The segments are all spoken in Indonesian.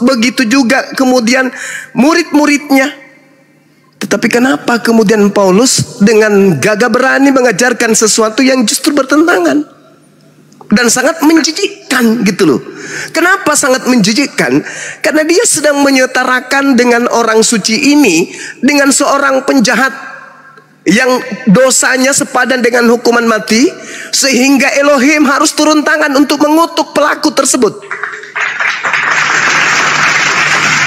begitu juga kemudian murid-muridnya. Tetapi kenapa kemudian Paulus dengan gagah berani mengajarkan sesuatu yang justru bertentangan dan sangat menjijikkan gitu loh. Kenapa sangat menjijikkan? Karena dia sedang menyetarakan dengan orang suci ini dengan seorang penjahat yang dosanya sepadan dengan hukuman mati, sehingga Elohim harus turun tangan untuk mengutuk pelaku tersebut.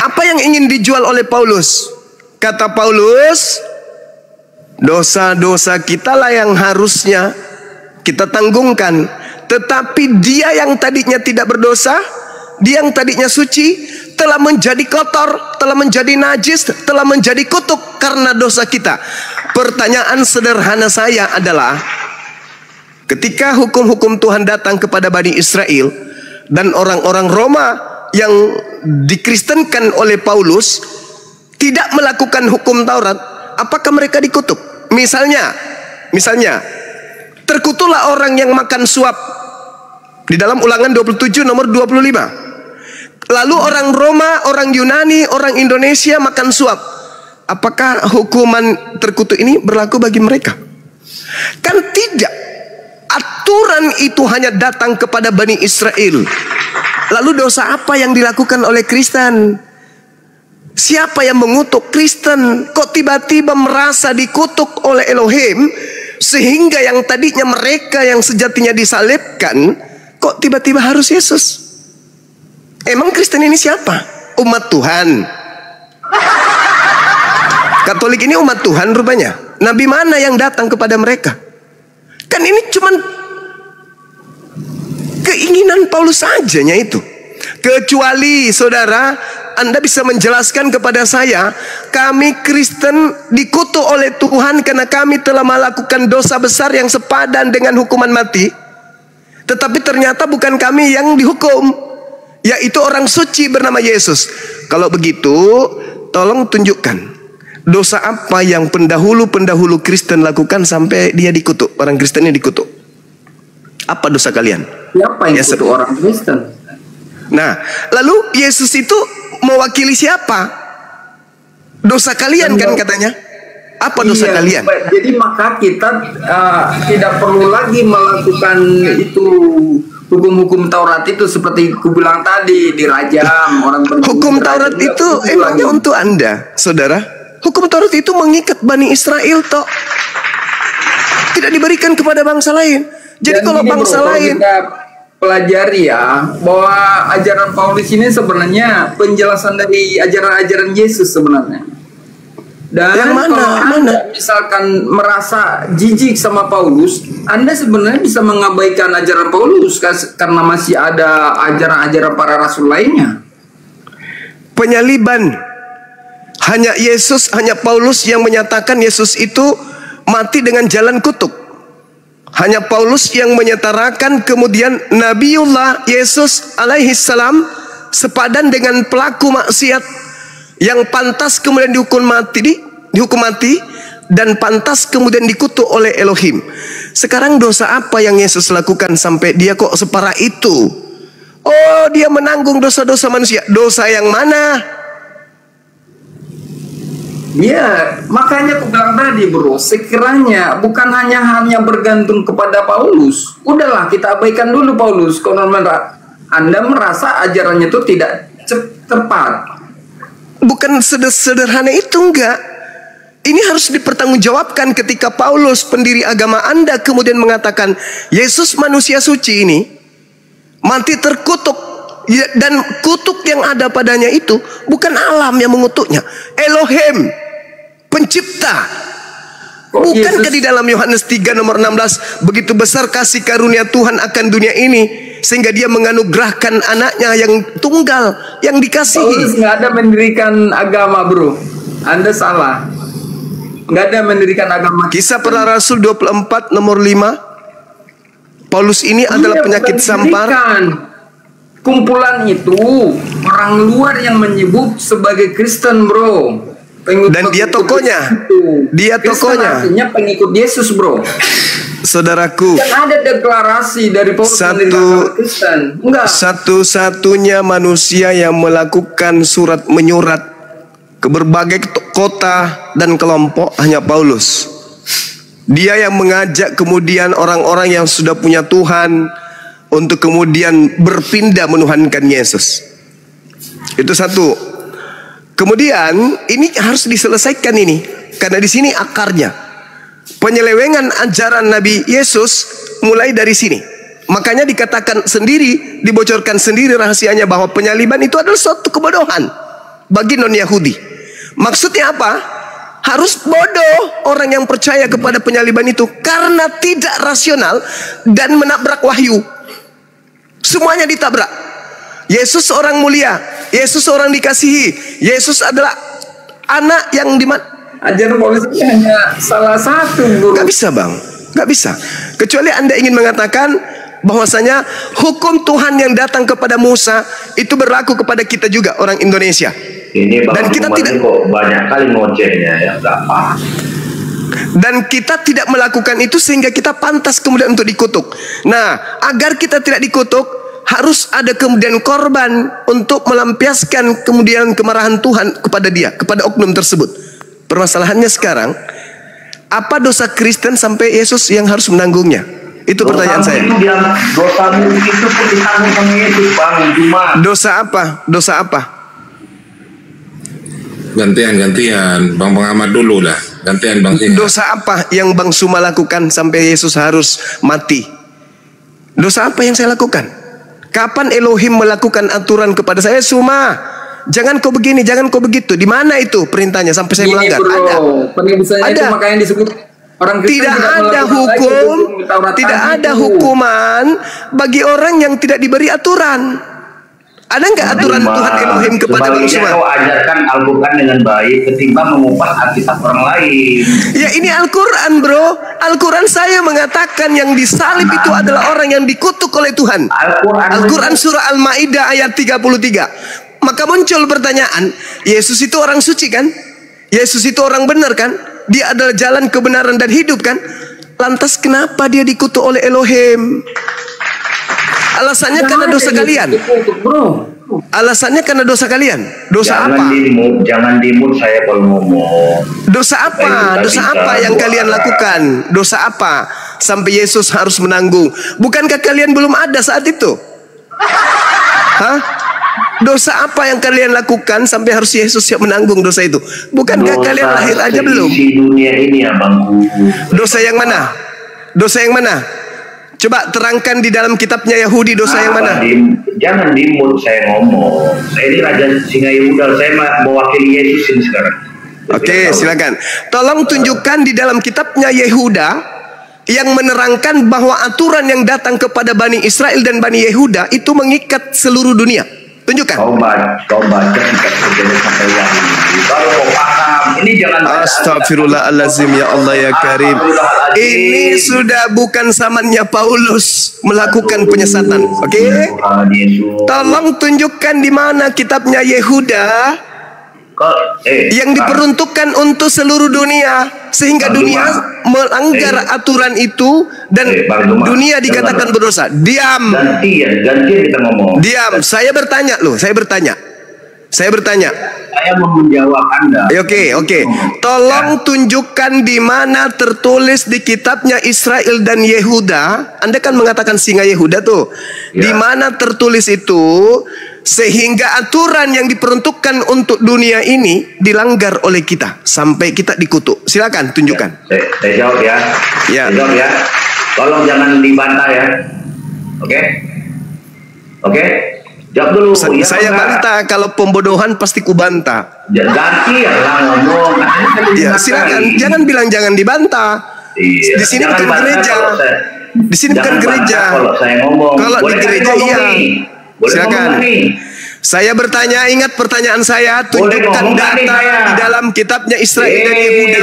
Apa yang ingin dijual oleh Paulus? Kata Paulus, dosa-dosa kita lah yang harusnya kita tanggungkan. Tetapi dia yang tadinya tidak berdosa, dia yang tadinya suci, telah menjadi kotor, telah menjadi najis, telah menjadi kutuk karena dosa kita. Pertanyaan sederhana saya adalah, ketika hukum-hukum Tuhan datang kepada Bani Israel dan orang-orang Roma yang dikristenkan oleh Paulus tidak melakukan hukum Taurat, apakah mereka dikutuk? Misalnya, terkutuklah orang yang makan suap di dalam Ulangan 27 nomor 25. Lalu orang Roma, orang Yunani, orang Indonesia makan suap. Apakah hukuman terkutuk ini berlaku bagi mereka? Kan tidak. Aturan itu hanya datang kepada Bani Israel. Lalu dosa apa yang dilakukan oleh Kristen? Siapa yang mengutuk Kristen? Kok tiba-tiba merasa dikutuk oleh Elohim, sehingga yang tadinya mereka yang sejatinya disalibkan, kok tiba-tiba harus Yesus? Emang Kristen ini siapa? Umat Tuhan. Katolik ini umat Tuhan rupanya. Nabi mana yang datang kepada mereka? Kan ini cuman keinginan Paulus sajanya itu. Kecuali saudara, Anda bisa menjelaskan kepada saya, kami Kristen dikutuk oleh Tuhan karena kami telah melakukan dosa besar yang sepadan dengan hukuman mati. Tetapi ternyata bukan kami yang dihukum, yaitu orang suci bernama Yesus. Kalau begitu, tolong tunjukkan dosa apa yang pendahulu-pendahulu Kristen lakukan sampai dia dikutuk, orang Kristen ini dikutuk. Apa dosa kalian? Siapa yang dikutuk orang Kristen? Nah, lalu Yesus itu mewakili siapa? Dosa kalian kan katanya. Apa dosa kalian? Jadi maka kita tidak perlu lagi melakukan itu hukum-hukum Taurat itu seperti ku bilang tadi, dirajam orang. Hukum Taurat itu emangnya untuk Anda, saudara? Hukum Taurat itu mengikat Bani Israel toh. Tidak diberikan kepada bangsa lain. Jadi kalau bangsa lain pelajari ya, bahwa ajaran Paulus ini sebenarnya penjelasan dari ajaran-ajaran Yesus sebenarnya. Dan yang mana? Kalau Anda misalkan merasa jijik sama Paulus, Anda sebenarnya bisa mengabaikan ajaran Paulus karena masih ada ajaran-ajaran para rasul lainnya. Penyaliban, hanya Yesus, hanya Paulus yang menyatakan Yesus itu mati dengan jalan kutuk. Hanya Paulus yang menyetarakan kemudian Nabiullah Yesus alaihissalam sepadan dengan pelaku maksiat yang pantas kemudian dihukum mati dan pantas kemudian dikutuk oleh Elohim. Sekarang dosa apa yang Yesus lakukan sampai dia kok separah itu? Oh, dia menanggung dosa-dosa manusia. Dosa yang mana? Ya, makanya aku bilang tadi bro, sekiranya bukan hanya bergantung kepada Paulus. Udahlah, kita abaikan dulu Paulus. Kalau Anda merasa ajarannya itu tidak tepat. Bukan sederhana itu, enggak. Ini harus dipertanggungjawabkan ketika Paulus, pendiri agama Anda, kemudian mengatakan Yesus manusia suci ini mati terkutuk, dan kutuk yang ada padanya itu bukan alam yang mengutuknya, Elohim pencipta. Bukankah di dalam Yohanes 3 nomor 16, begitu besar kasih karunia Tuhan akan dunia ini sehingga dia menganugerahkan anaknya yang tunggal, yang dikasihi. Paulus nggak ada mendirikan agama bro, Anda salah. Nggak ada mendirikan agama. Kisah Para Rasul 24 nomor 5, Paulus ini adalah penyakit sampar. Kumpulan itu orang luar yang menyebut sebagai Kristen bro. Dan dia tokonya. Dia tokonya. Artinya pengikut Yesus bro. Saudaraku, Kan ada deklarasi dari Paulus menjadi Kristen. Enggak. satu-satunya manusia yang melakukan surat menyurat ke berbagai kota dan kelompok hanya Paulus. Dia yang mengajak kemudian orang-orang yang sudah punya Tuhan untuk kemudian berpindah menuhankan Yesus. Itu satu. Kemudian ini harus diselesaikan ini, karena di sini akarnya. Penyelewengan ajaran Nabi Yesus mulai dari sini. Makanya dikatakan sendiri, dibocorkan sendiri rahasianya bahwa penyaliban itu adalah suatu kebodohan bagi non-Yahudi. Maksudnya apa? Harus bodoh orang yang percaya kepada penyaliban itu karena tidak rasional dan menabrak wahyu. Semuanya ditabrak. Yesus orang mulia, Yesus orang dikasihi, Yesus adalah anak yang Ajaran Paulus ini hanya salah satu, Bro. Gak bisa, Bang. Gak bisa. Kecuali Anda ingin mengatakan bahwasanya hukum Tuhan yang datang kepada Musa itu berlaku kepada kita juga, orang Indonesia. Ini Dan kita tidak kok banyak kali ngocehnya ya, nggak paham. Dan kita tidak melakukan itu sehingga kita pantas kemudian untuk dikutuk. Nah, agar kita tidak dikutuk, harus ada kemudian korban untuk melampiaskan kemudian kemarahan Tuhan kepada dia, kepada oknum tersebut. Permasalahannya sekarang, apa dosa Kristen sampai Yesus yang harus menanggungnya? Itu pertanyaan saya. Dosamu itu pun ditanggung sama Yesus, Bang. Cuma dosa apa? Dosa apa? Gantian, Bang Pengamat dulu lah. Gantian Bang Singa. Dosa apa yang Bang Suma lakukan sampai Yesus harus mati? Dosa apa yang saya lakukan? Kapan Elohim melakukan aturan kepada saya, Suma? Jangan kau begini, jangan kau begitu. Di mana itu perintahnya sampai saya melanggar? Ada. Ada. Itu makanya disebut orang Kristen tidak ada hukum, tidak ada hukuman bagi orang yang tidak diberi aturan. Ada nggak aturan Tuhan Elohim kepada manusia? Kau ajarkan Al-Quran dengan baik ketimbang mengubah Alkitab orang lain. Ya ini Al-Quran, bro. Al-Quran saya mengatakan yang disalib itu adalah orang yang dikutuk oleh Tuhan. Al-Quran surah Al-Ma'idah ayat 33. Maka muncul pertanyaan, Yesus itu orang suci kan? Yesus itu orang benar kan? Dia adalah jalan kebenaran dan hidup kan? Lantas kenapa dia dikutuk oleh Elohim? Alasannya karena dosa kalian. Alasannya karena dosa kalian. Dosa apa? Jangan dimut saya kalau ngomong. Dosa apa? Dosa apa yang kalian lakukan? Dosa apa sampai Yesus harus menanggung? Bukankah kalian belum ada saat itu? Hah? Dosa apa yang kalian lakukan sampai harus Yesus yang menanggung dosa itu? Bukankah kalian lahir aja belum? Di dunia ini ya, Bangku. Dosa yang mana? Dosa yang mana? Coba terangkan di dalam kitabnya Yahudi dosa yang mana? Jangan dimut saya ngomong. Saya ini Raja Singa Yehuda. Saya mewakili Yesus ini sekarang. Oke, silakan. Tolong tunjukkan di dalam kitabnya Yehuda yang menerangkan bahwa aturan yang datang kepada Bani Israel dan Bani Yehuda itu mengikat seluruh dunia. Tunjukkan. Kau baca kitab perjanjian sampai yang ini. Kalau kau paham, ini jangan. Astagfirullahalazim, ya Allah ya Karim. Ini sudah bukan zamannya Paulus melakukan penyesatan. Oke? Tolong tunjukkan di mana kitabnya Yehuda yang diperuntukkan untuk seluruh dunia sehingga dunia melanggar aturan itu dan dunia dikatakan berdosa. Diam. Gantian kita ngomong. Diam. Saya bertanya loh. Saya bertanya. Saya mau menjawab Anda. Oke. Tolong tunjukkan di mana tertulis di kitabnya Israel dan Yehuda. Anda kan mengatakan singa Yehuda tuh. Di mana tertulis itu sehingga aturan yang diperuntukkan untuk dunia ini dilanggar oleh kita sampai kita dikutuk. Silakan tunjukkan. Saya jawab ya. Saya jawab ya. Tolong jangan dibantah ya. Oke. Jawab dulu. Saya bantah, kalau pembodohan pasti kubantah. Ganti ya ngomong. Ya, silakan. Jangan bilang jangan dibantah. Iya. Di sini bukan gereja. Di sini bukan gereja. Kalau saya ngomong. Kalau di gereja iya. Silakan. Saya bertanya, ingat pertanyaan saya, tunjukkan data di dalam kitabnya Israel dan Yehuda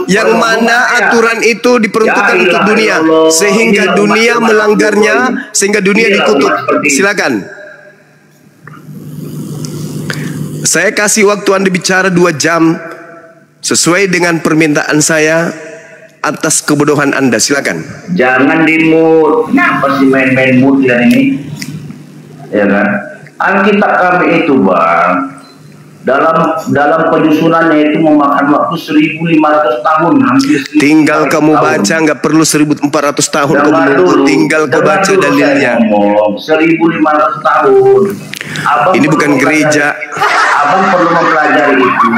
yang mana aturan itu diperuntukkan untuk dunia sehingga dunia melanggarnya, sehingga dunia dikutuk. Silakan. Saya kasih waktu Anda bicara 2 jam sesuai dengan permintaan saya. atas kebodohan Anda. Silakan. Jangan di-mood. Kenapa sih main-main mood ya ini? Ya kan? Alkitab kami itu, Bang, dalam penyusunannya itu memakan waktu 1.500 tahun, hampir 1.500 Tinggal kamu tahun. baca, nggak perlu 1.400 tahun kamu nunggu. Tinggal kau baca dalilnya. 1.500 tahun. Abang Ini perlu bukan gereja. Abang perlu mempelajari itu.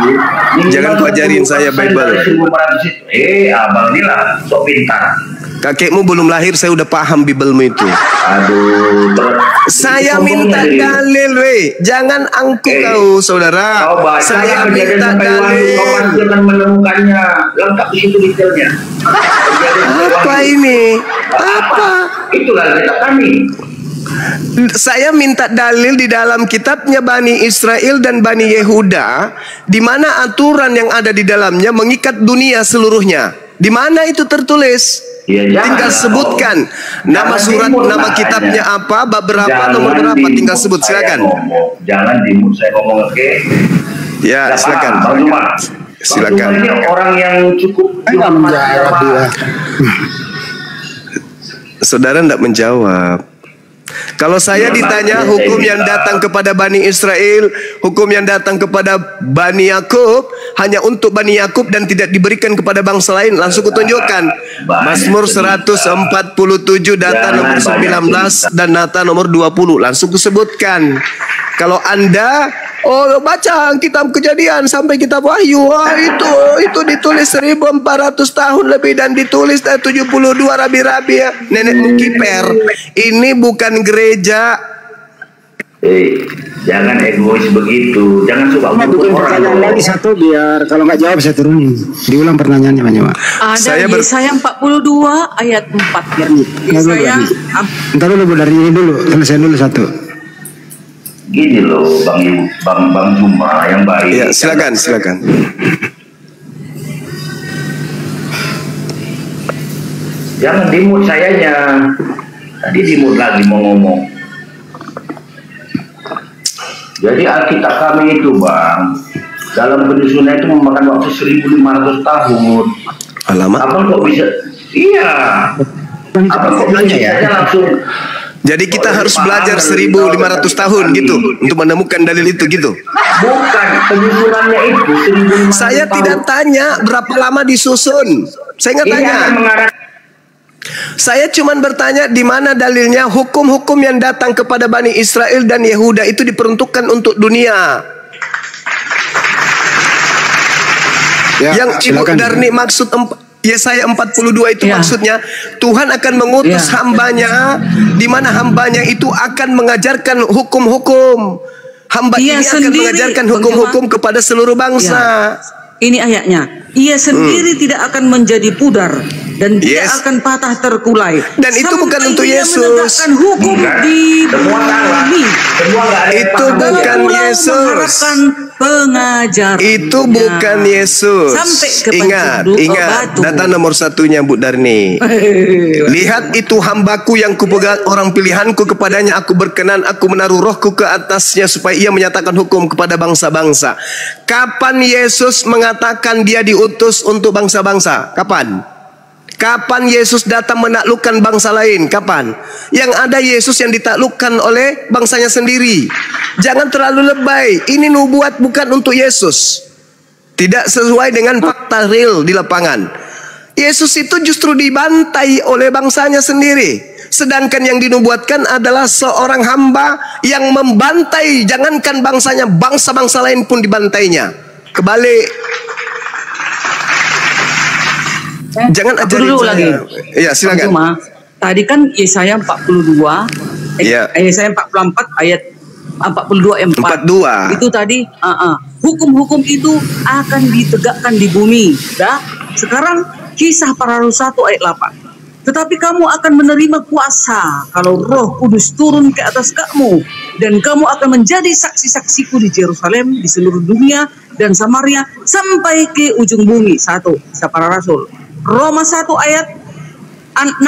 Jangan kau ajarin saya Bible. 1.500 itu. Abang ini lah sok pintar. Kakekmu belum lahir, saya udah paham Bibelmu itu. Aduh, Saya minta dalil, weh. Jangan angkuh kau, saudara. Kau baca Saya Kejadian minta sampai Wahyu, dalil. kau pasti akan menemukannya. Lengkap di situ detailnya. Apa ini? Apa? Itulah kitab kami. Saya minta dalil di dalam kitabnya Bani Israel dan Bani Yehuda, di mana aturan yang ada di dalamnya mengikat dunia seluruhnya. Di mana itu tertulis? Ya, Tinggal sebutkan nama surat, nama kitabnya apa, bab berapa, nomor berapa, tinggal sebut. Silakan. Jangan dimut saya ngomong, oke? Ya, silakan. Bang Zuma. Silakan. Bang Zuma ini orang yang cukup Saudara tidak menjawab. Kalau saya ditanya hukum yang datang kepada Bani Israel, hukum yang datang kepada Bani Yakub hanya untuk Bani Yakub dan tidak diberikan kepada bangsa lain, langsung kutunjukkan. Mazmur 147 data nomor 19 dan data nomor 20, langsung kusebutkan. Kalau Anda baca kitab Kejadian sampai kitab Wahyu, itu ditulis 1.400 tahun lebih dan ditulis 72 rabi-rabi ya. Nenek kiper. Ini bukan gereja. Jangan egois begitu. Jangan suka bikin pertanyaan lagi satu biar kalau nggak jawab saya turunin. Diulang pertanyaannya banyak, Pak. Ada Yesaya 42 ayat 4 ya. Yesaya. Entar dulu dari ini dulu, selesai dulu satu. Gini loh, Bang Zuma yang baik. Ya, silakan. Jangan dimut sayanya. Tadi dimut lagi mau ngomong. Jadi Alkitab kami itu, Bang, dalam penyusunan itu memakan waktu 1.500 tahun. Alamak. Abang kok bisa? Iya. Abang kok bisa langsung? Jadi kita harus belajar 1.500 tahun gitu untuk menemukan dalil itu gitu. Bukan, penyusunannya itu 1.500 Saya tahun. tidak tanya berapa lama disusun. Saya nggak Ini tanya. akan mengarah. Saya cuma bertanya di mana dalilnya hukum-hukum yang datang kepada Bani Israel dan Yehuda itu diperuntukkan untuk dunia. Ya, Yang Ibu silakan. Darni maksud Yesaya 42 itu maksudnya Tuhan akan mengutus hambanya, di mana hambanya itu akan mengajarkan hukum-hukum. Hamba ini akan mengajarkan hukum-hukum kepada seluruh bangsa. Ini ayatnya. Ia sendiri tidak akan menjadi pudar dan tidak akan patah terkulai. Dan itu bukan untuk Yesus. Menegakkan hukum di bumi. Itu bukan Yesus. Pengajar. Itu bukan Yesus. Sampai ke Ingat batu. data nomor satunya Bu Darni. Lihat itu hambaku yang kupegang, orang pilihanku, kepadanya aku berkenan, aku menaruh rohku ke atasnya supaya ia menyatakan hukum kepada bangsa-bangsa. Kapan Yesus mengatakan dia diutus untuk bangsa-bangsa? Kapan? Kapan Yesus datang menaklukkan bangsa lain? Kapan? Yang ada Yesus yang ditaklukkan oleh bangsanya sendiri. Jangan terlalu lebay. Ini nubuat bukan untuk Yesus. Tidak sesuai dengan fakta real di lapangan. Yesus itu justru dibantai oleh bangsanya sendiri. Sedangkan yang dinubuatkan adalah seorang hamba yang membantai. Jangankan bangsanya, bangsa-bangsa lain pun dibantainya. Kebalik. Jangan ajarin dulu saya. lagi. Iya, silakan. Cuma, tadi kan Yesaya 42, Yesaya 44 ayat 42 42. Itu tadi hukum-hukum itu akan ditegakkan di bumi. Sekarang Kisah Para Rasul 1 ayat 8. Tetapi kamu akan menerima kuasa kalau Roh Kudus turun ke atas kamu, dan kamu akan menjadi saksi-saksiku di Yerusalem, di seluruh dunia dan Samaria sampai ke ujung bumi. 1 Kisah Para Rasul. Roma 1 ayat 16.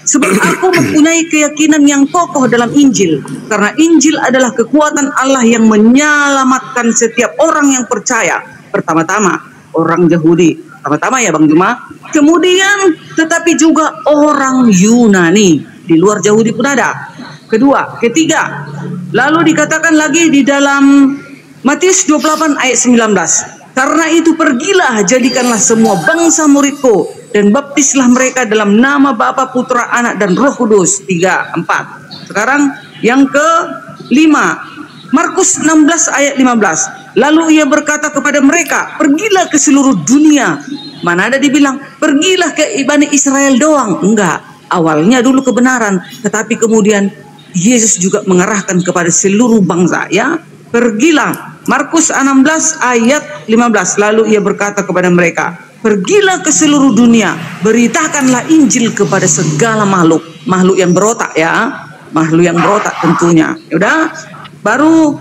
Sebab aku mempunyai keyakinan yang kokoh dalam Injil, karena Injil adalah kekuatan Allah yang menyelamatkan setiap orang yang percaya. Pertama-tama orang Yahudi. Pertama ya Bang Juma. Kemudian tetapi juga orang Yunani. Di luar Yahudi pun ada. Kedua, ketiga. Lalu dikatakan lagi di dalam Matius 28 ayat 19. Karena itu pergilah, jadikanlah semua bangsa muridku dan baptislah mereka dalam nama Bapa, Putra, Anak dan Roh Kudus. 3, 4. Sekarang yang kelima, Markus 16 ayat 15. Lalu ia berkata kepada mereka, pergilah ke seluruh dunia. Mana ada dibilang pergilah ke Bani Israel doang? Enggak. Awalnya dulu kebenaran, tetapi kemudian Yesus juga mengarahkan kepada seluruh bangsa, ya. Pergilah. Markus 16 ayat 15. Lalu ia berkata kepada mereka, pergilah ke seluruh dunia, beritakanlah Injil kepada segala makhluk. Makhluk yang berotak, ya. Makhluk yang berotak tentunya. Udah. Baru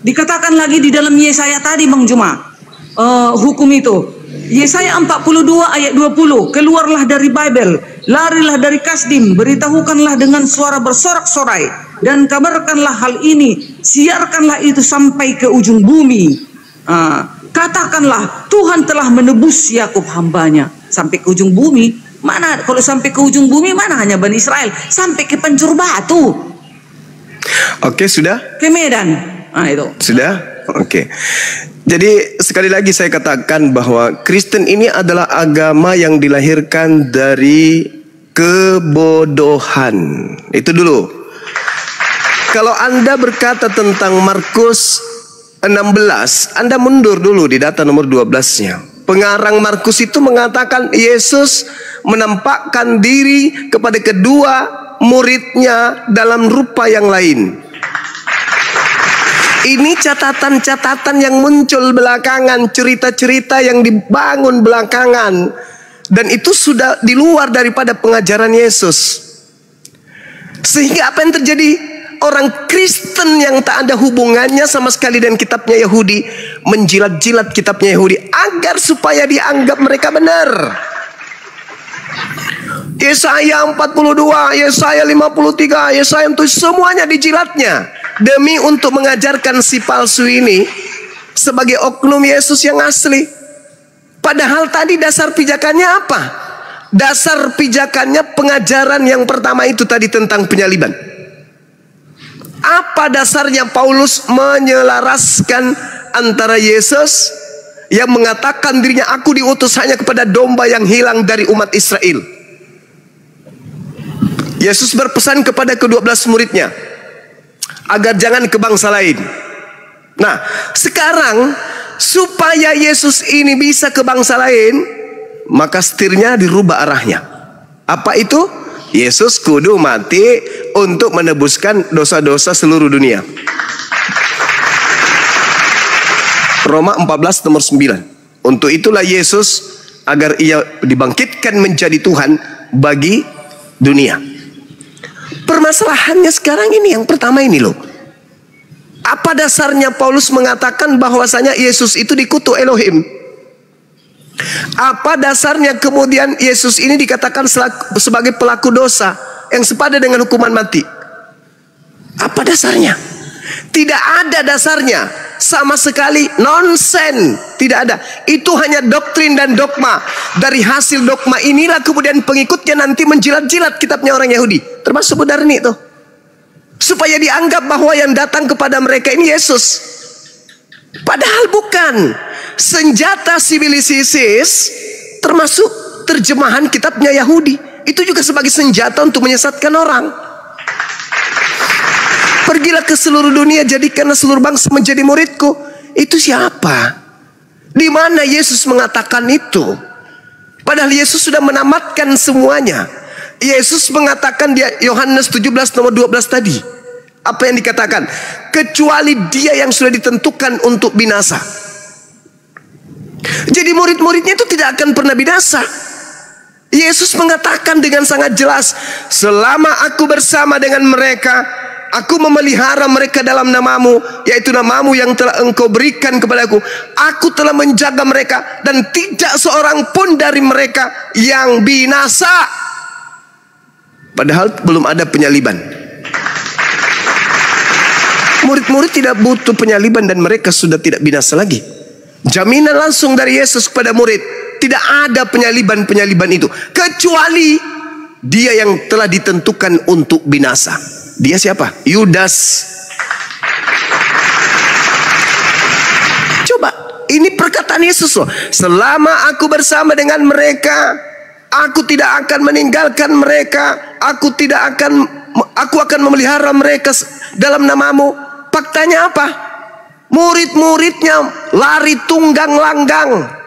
dikatakan lagi di dalam Yesaya tadi Bang Juma, hukum itu. Yesaya 42 ayat 20. Keluarlah dari Babel, larilah dari Kasdim, beritahukanlah dengan suara bersorak-sorai dan kabarkanlah hal ini, siarkanlah itu sampai ke ujung bumi. Katakanlah Tuhan telah menebus Yakub hambanya. Sampai ke ujung bumi, mana kalau sampai ke ujung bumi mana hanya Bani Israel, sampai ke Pancur Batu. Oke, sudah? Ke Medan. Itu. Sudah? Oke. Jadi sekali lagi saya katakan bahwa Kristen ini adalah agama yang dilahirkan dari kebodohan. Itu dulu. Kalau Anda berkata tentang Markus 16, Anda mundur dulu di data nomor 12-nya. Pengarang Markus itu mengatakan Yesus menampakkan diri kepada kedua muridnya dalam rupa yang lain. Ini catatan-catatan yang muncul belakangan, cerita-cerita yang dibangun belakangan, dan itu sudah di luar daripada pengajaran Yesus. Sehingga apa yang terjadi? Orang Kristen yang tak ada hubungannya sama sekali dengan kitabnya Yahudi menjilat-jilat kitabnya Yahudi agar supaya dianggap mereka benar. Yesaya 42, Yesaya 53, Yesaya itu semuanya dijilatnya demi untuk mengajarkan si palsu ini sebagai oknum Yesus yang asli. Padahal tadi dasar pijakannya apa? Dasar pijakannya pengajaran yang pertama itu tadi tentang penyaliban. Apa dasarnya Paulus menyelaraskan antara Yesus yang mengatakan dirinya aku diutus hanya kepada domba yang hilang dari umat Israel. Yesus berpesan kepada ke-12 muridnya agar jangan ke bangsa lain. Nah, sekarang supaya Yesus ini bisa ke bangsa lain, maka setirnya dirubah arahnya. Apa itu? Yesus kudu mati untuk menebuskan dosa-dosa seluruh dunia. Roma 14 nomor 9. Untuk itulah Yesus agar ia dibangkitkan menjadi Tuhan bagi dunia. Permasalahannya sekarang ini yang pertama ini loh. Apa dasarnya Paulus mengatakan bahwasanya Yesus itu dikutuk Elohim? Apa dasarnya kemudian Yesus ini dikatakan sebagai pelaku dosa yang sepadan dengan hukuman mati? Apa dasarnya? Tidak ada dasarnya. Sama sekali nonsen. Tidak ada. Itu hanya doktrin dan dogma. Dari hasil dogma inilah kemudian pengikutnya nanti menjilat-jilat kitabnya orang Yahudi. Termasuk Budarni itu. Supaya dianggap bahwa yang datang kepada mereka ini Yesus. Padahal bukan. Senjata sibilisis termasuk terjemahan kitabnya Yahudi. Itu juga sebagai senjata untuk menyesatkan orang. Pergilah ke seluruh dunia, jadikanlah seluruh bangsa menjadi muridku. Itu siapa? Di mana Yesus mengatakan itu? Padahal Yesus sudah menamatkan semuanya. Yesus mengatakan di Yohanes 17 nomor 12 tadi. Apa yang dikatakan? Kecuali dia yang sudah ditentukan untuk binasa. Jadi murid-muridnya itu tidak akan pernah binasa. Yesus mengatakan dengan sangat jelas, selama aku bersama dengan mereka, aku memelihara mereka dalam namamu, yaitu namamu yang telah engkau berikan kepadaku. Aku telah menjaga mereka dan tidak seorang pun dari mereka yang binasa. Padahal belum ada penyaliban. Murid-murid tidak butuh penyaliban dan mereka sudah tidak binasa lagi. Jaminan langsung dari Yesus kepada murid. Tidak ada penyaliban-penyaliban itu. Kecuali dia yang telah ditentukan untuk binasa. Dia siapa? Yudas. Coba, ini perkataan Yesus loh. Selama aku bersama dengan mereka, aku tidak akan meninggalkan mereka. Aku akan memelihara mereka dalam namamu. Faktanya apa? Murid-muridnya lari tunggang langgang.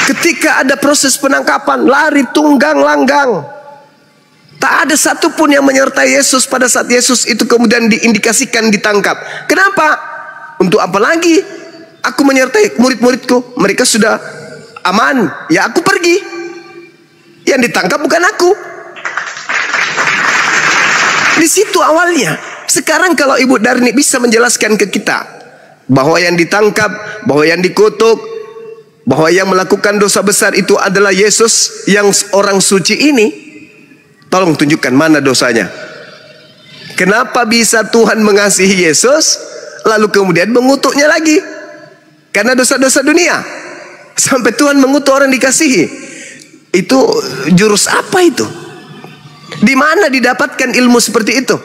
Ketika ada proses penangkapan, lari tunggang langgang. Tak ada satupun yang menyertai Yesus pada saat Yesus itu kemudian diindikasikan ditangkap. Kenapa? Untuk apa lagi aku menyertai murid-muridku? Mereka sudah aman, ya aku pergi. Yang ditangkap bukan aku. Di situ awalnya. Sekarang kalau Ibu Darni bisa menjelaskan ke kita bahwa yang ditangkap, bahwa yang dikutuk, bahwa yang melakukan dosa besar itu adalah Yesus yang orang suci ini, tolong tunjukkan mana dosanya. Kenapa bisa Tuhan mengasihi Yesus lalu kemudian mengutuknya lagi? Karena dosa-dosa dunia sampai Tuhan mengutuk orang dikasihi. Itu jurus apa itu? Di mana didapatkan ilmu seperti itu?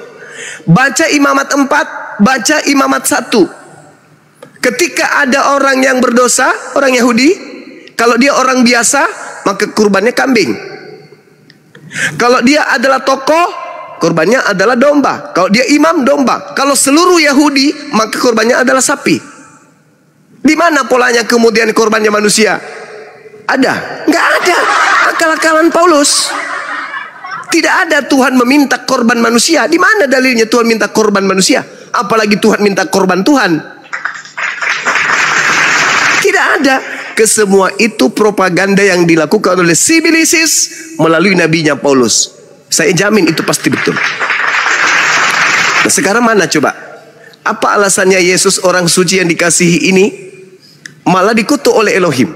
Baca Imamat 4, baca Imamat 1. Ketika ada orang yang berdosa, orang Yahudi, kalau dia orang biasa, maka kurbannya kambing. Kalau dia adalah tokoh, kurbannya adalah domba. Kalau dia imam, domba. Kalau seluruh Yahudi, maka kurbannya adalah sapi. Di mana polanya kemudian kurbannya manusia? Ada? Nggak ada. Akal-akalan Paulus. Tidak ada Tuhan meminta korban manusia. Di mana dalilnya Tuhan minta korban manusia? Apalagi Tuhan minta korban Tuhan. Tidak ada. Kesemua itu propaganda yang dilakukan oleh Sibilisis melalui nabinya Paulus. Saya jamin itu pasti betul. Nah, sekarang mana coba? Apa alasannya Yesus orang suci yang dikasihi ini malah dikutuk oleh Elohim?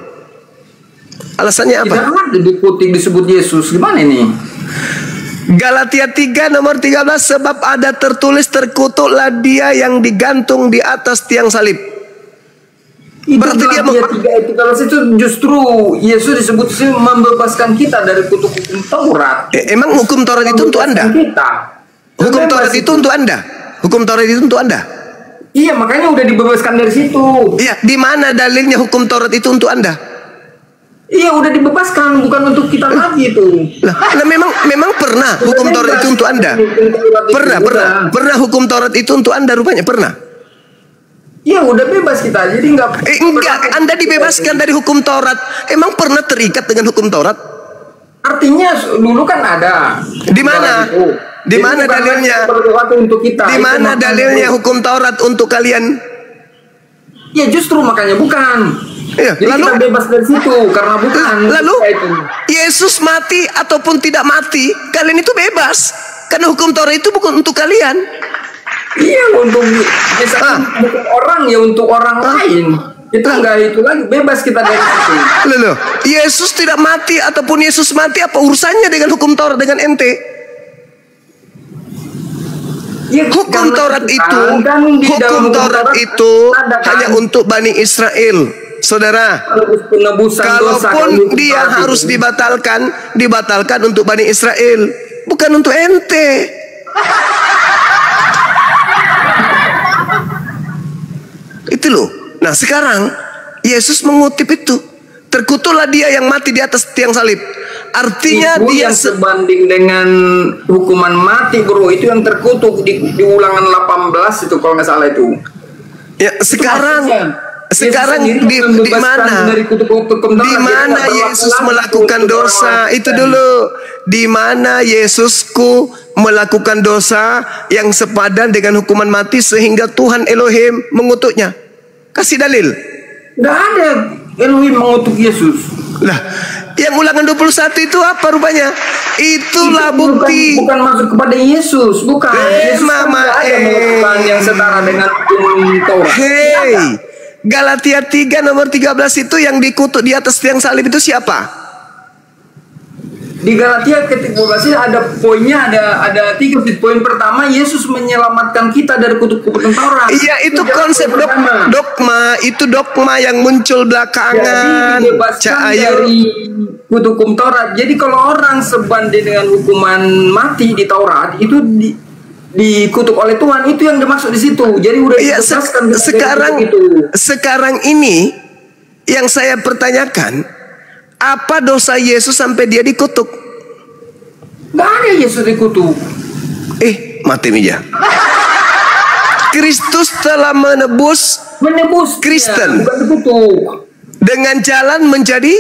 Alasannya apa? Tidak ada dikutuk disebut Yesus. Gimana ini? Galatia 3 nomor 13, sebab ada tertulis terkutuklah dia yang digantung di atas tiang salib. Itu berarti dia itu kalau itu justru Yesus disebut membebaskan kita dari kutuk hukum Taurat. Emang hukum Taurat itu untuk Anda? Hukum Taurat itu untuk Anda? Hukum Taurat itu untuk Anda? Iya, makanya udah dibebaskan dari situ. Iya, di mana dalilnya hukum Taurat itu untuk Anda? Iya, udah dibebaskan, bukan untuk kita lagi itu. Nah, memang pernah hukum Taurat itu untuk Anda? Pernah hukum Taurat itu untuk Anda rupanya? Pernah? Iya, udah bebas kita, jadi enggak. Enggak, Anda dibebaskan dari hukum Taurat. Emang pernah terikat dengan hukum Taurat? Artinya dulu kan ada. Di mana? Di mana dalilnya? Di mana dalilnya hukum Taurat untuk kalian? Ya justru makanya bukan. Ya, jadi lalu kita bebas dari situ karena bukan. Lalu Yesus mati ataupun tidak mati, kalian itu bebas. Karena hukum Taurat itu bukan untuk kalian. Iya, untuk bukan orang, ya untuk orang lain. Itu enggak itu lagi, bebas kita dari situ. Loh, Yesus tidak mati ataupun Yesus mati, apa urusannya dengan hukum Taurat dengan ente? Ya, hukum Taurat itu hanya untuk Bani Israel, saudara. Kalaupun dia harus dibatalkan untuk Bani Israel, bukan untuk ente. Itu loh. Nah sekarang Yesus mengutip itu, terkutuklah dia yang mati di atas tiang salib. Artinya itu dia yang sebanding dengan hukuman mati, bro. Itu yang terkutuk di Ulangan 18 itu kalau nggak salah itu. Ya sekarang di mana? Di mana Yesus melakukan dosa? Itu dulu. Di mana Yesusku melakukan dosa yang sepadan dengan hukuman mati sehingga Tuhan Elohim mengutuknya? Kasih dalil. Nggak ada Elohim mengutuk Yesus. Lah, yang Ulangan 21 itu apa rupanya? Itulah bukti. Bukan masuk kepada Yesus, bukan. Yesus kan ada melakukan yang setara dengan hukum Taurat. Hei, Galatia 3 nomor 13 itu yang dikutuk di atas tiang salib itu siapa? Di Galatia ketika 12 ada poinnya, ada 3 poin. Pertama, Yesus menyelamatkan kita dari kutuk Taurat. Iya, itu konsep dogma. Itu dogma yang muncul belakangan. Jadi dibebaskan dari kutuk Taurat. Jadi kalau orang sebanding dengan hukuman mati di Taurat, itu dikutuk oleh Tuhan, itu yang dimaksud di situ. Jadi udah dibebaskan. Sekarang ini yang saya pertanyakan, apa dosa Yesus sampai dia dikutuk? Gak ada Yesus dikutuk. Mati Mija. Kristus telah menebus Kristen. Bukan dikutuk. Dengan jalan menjadi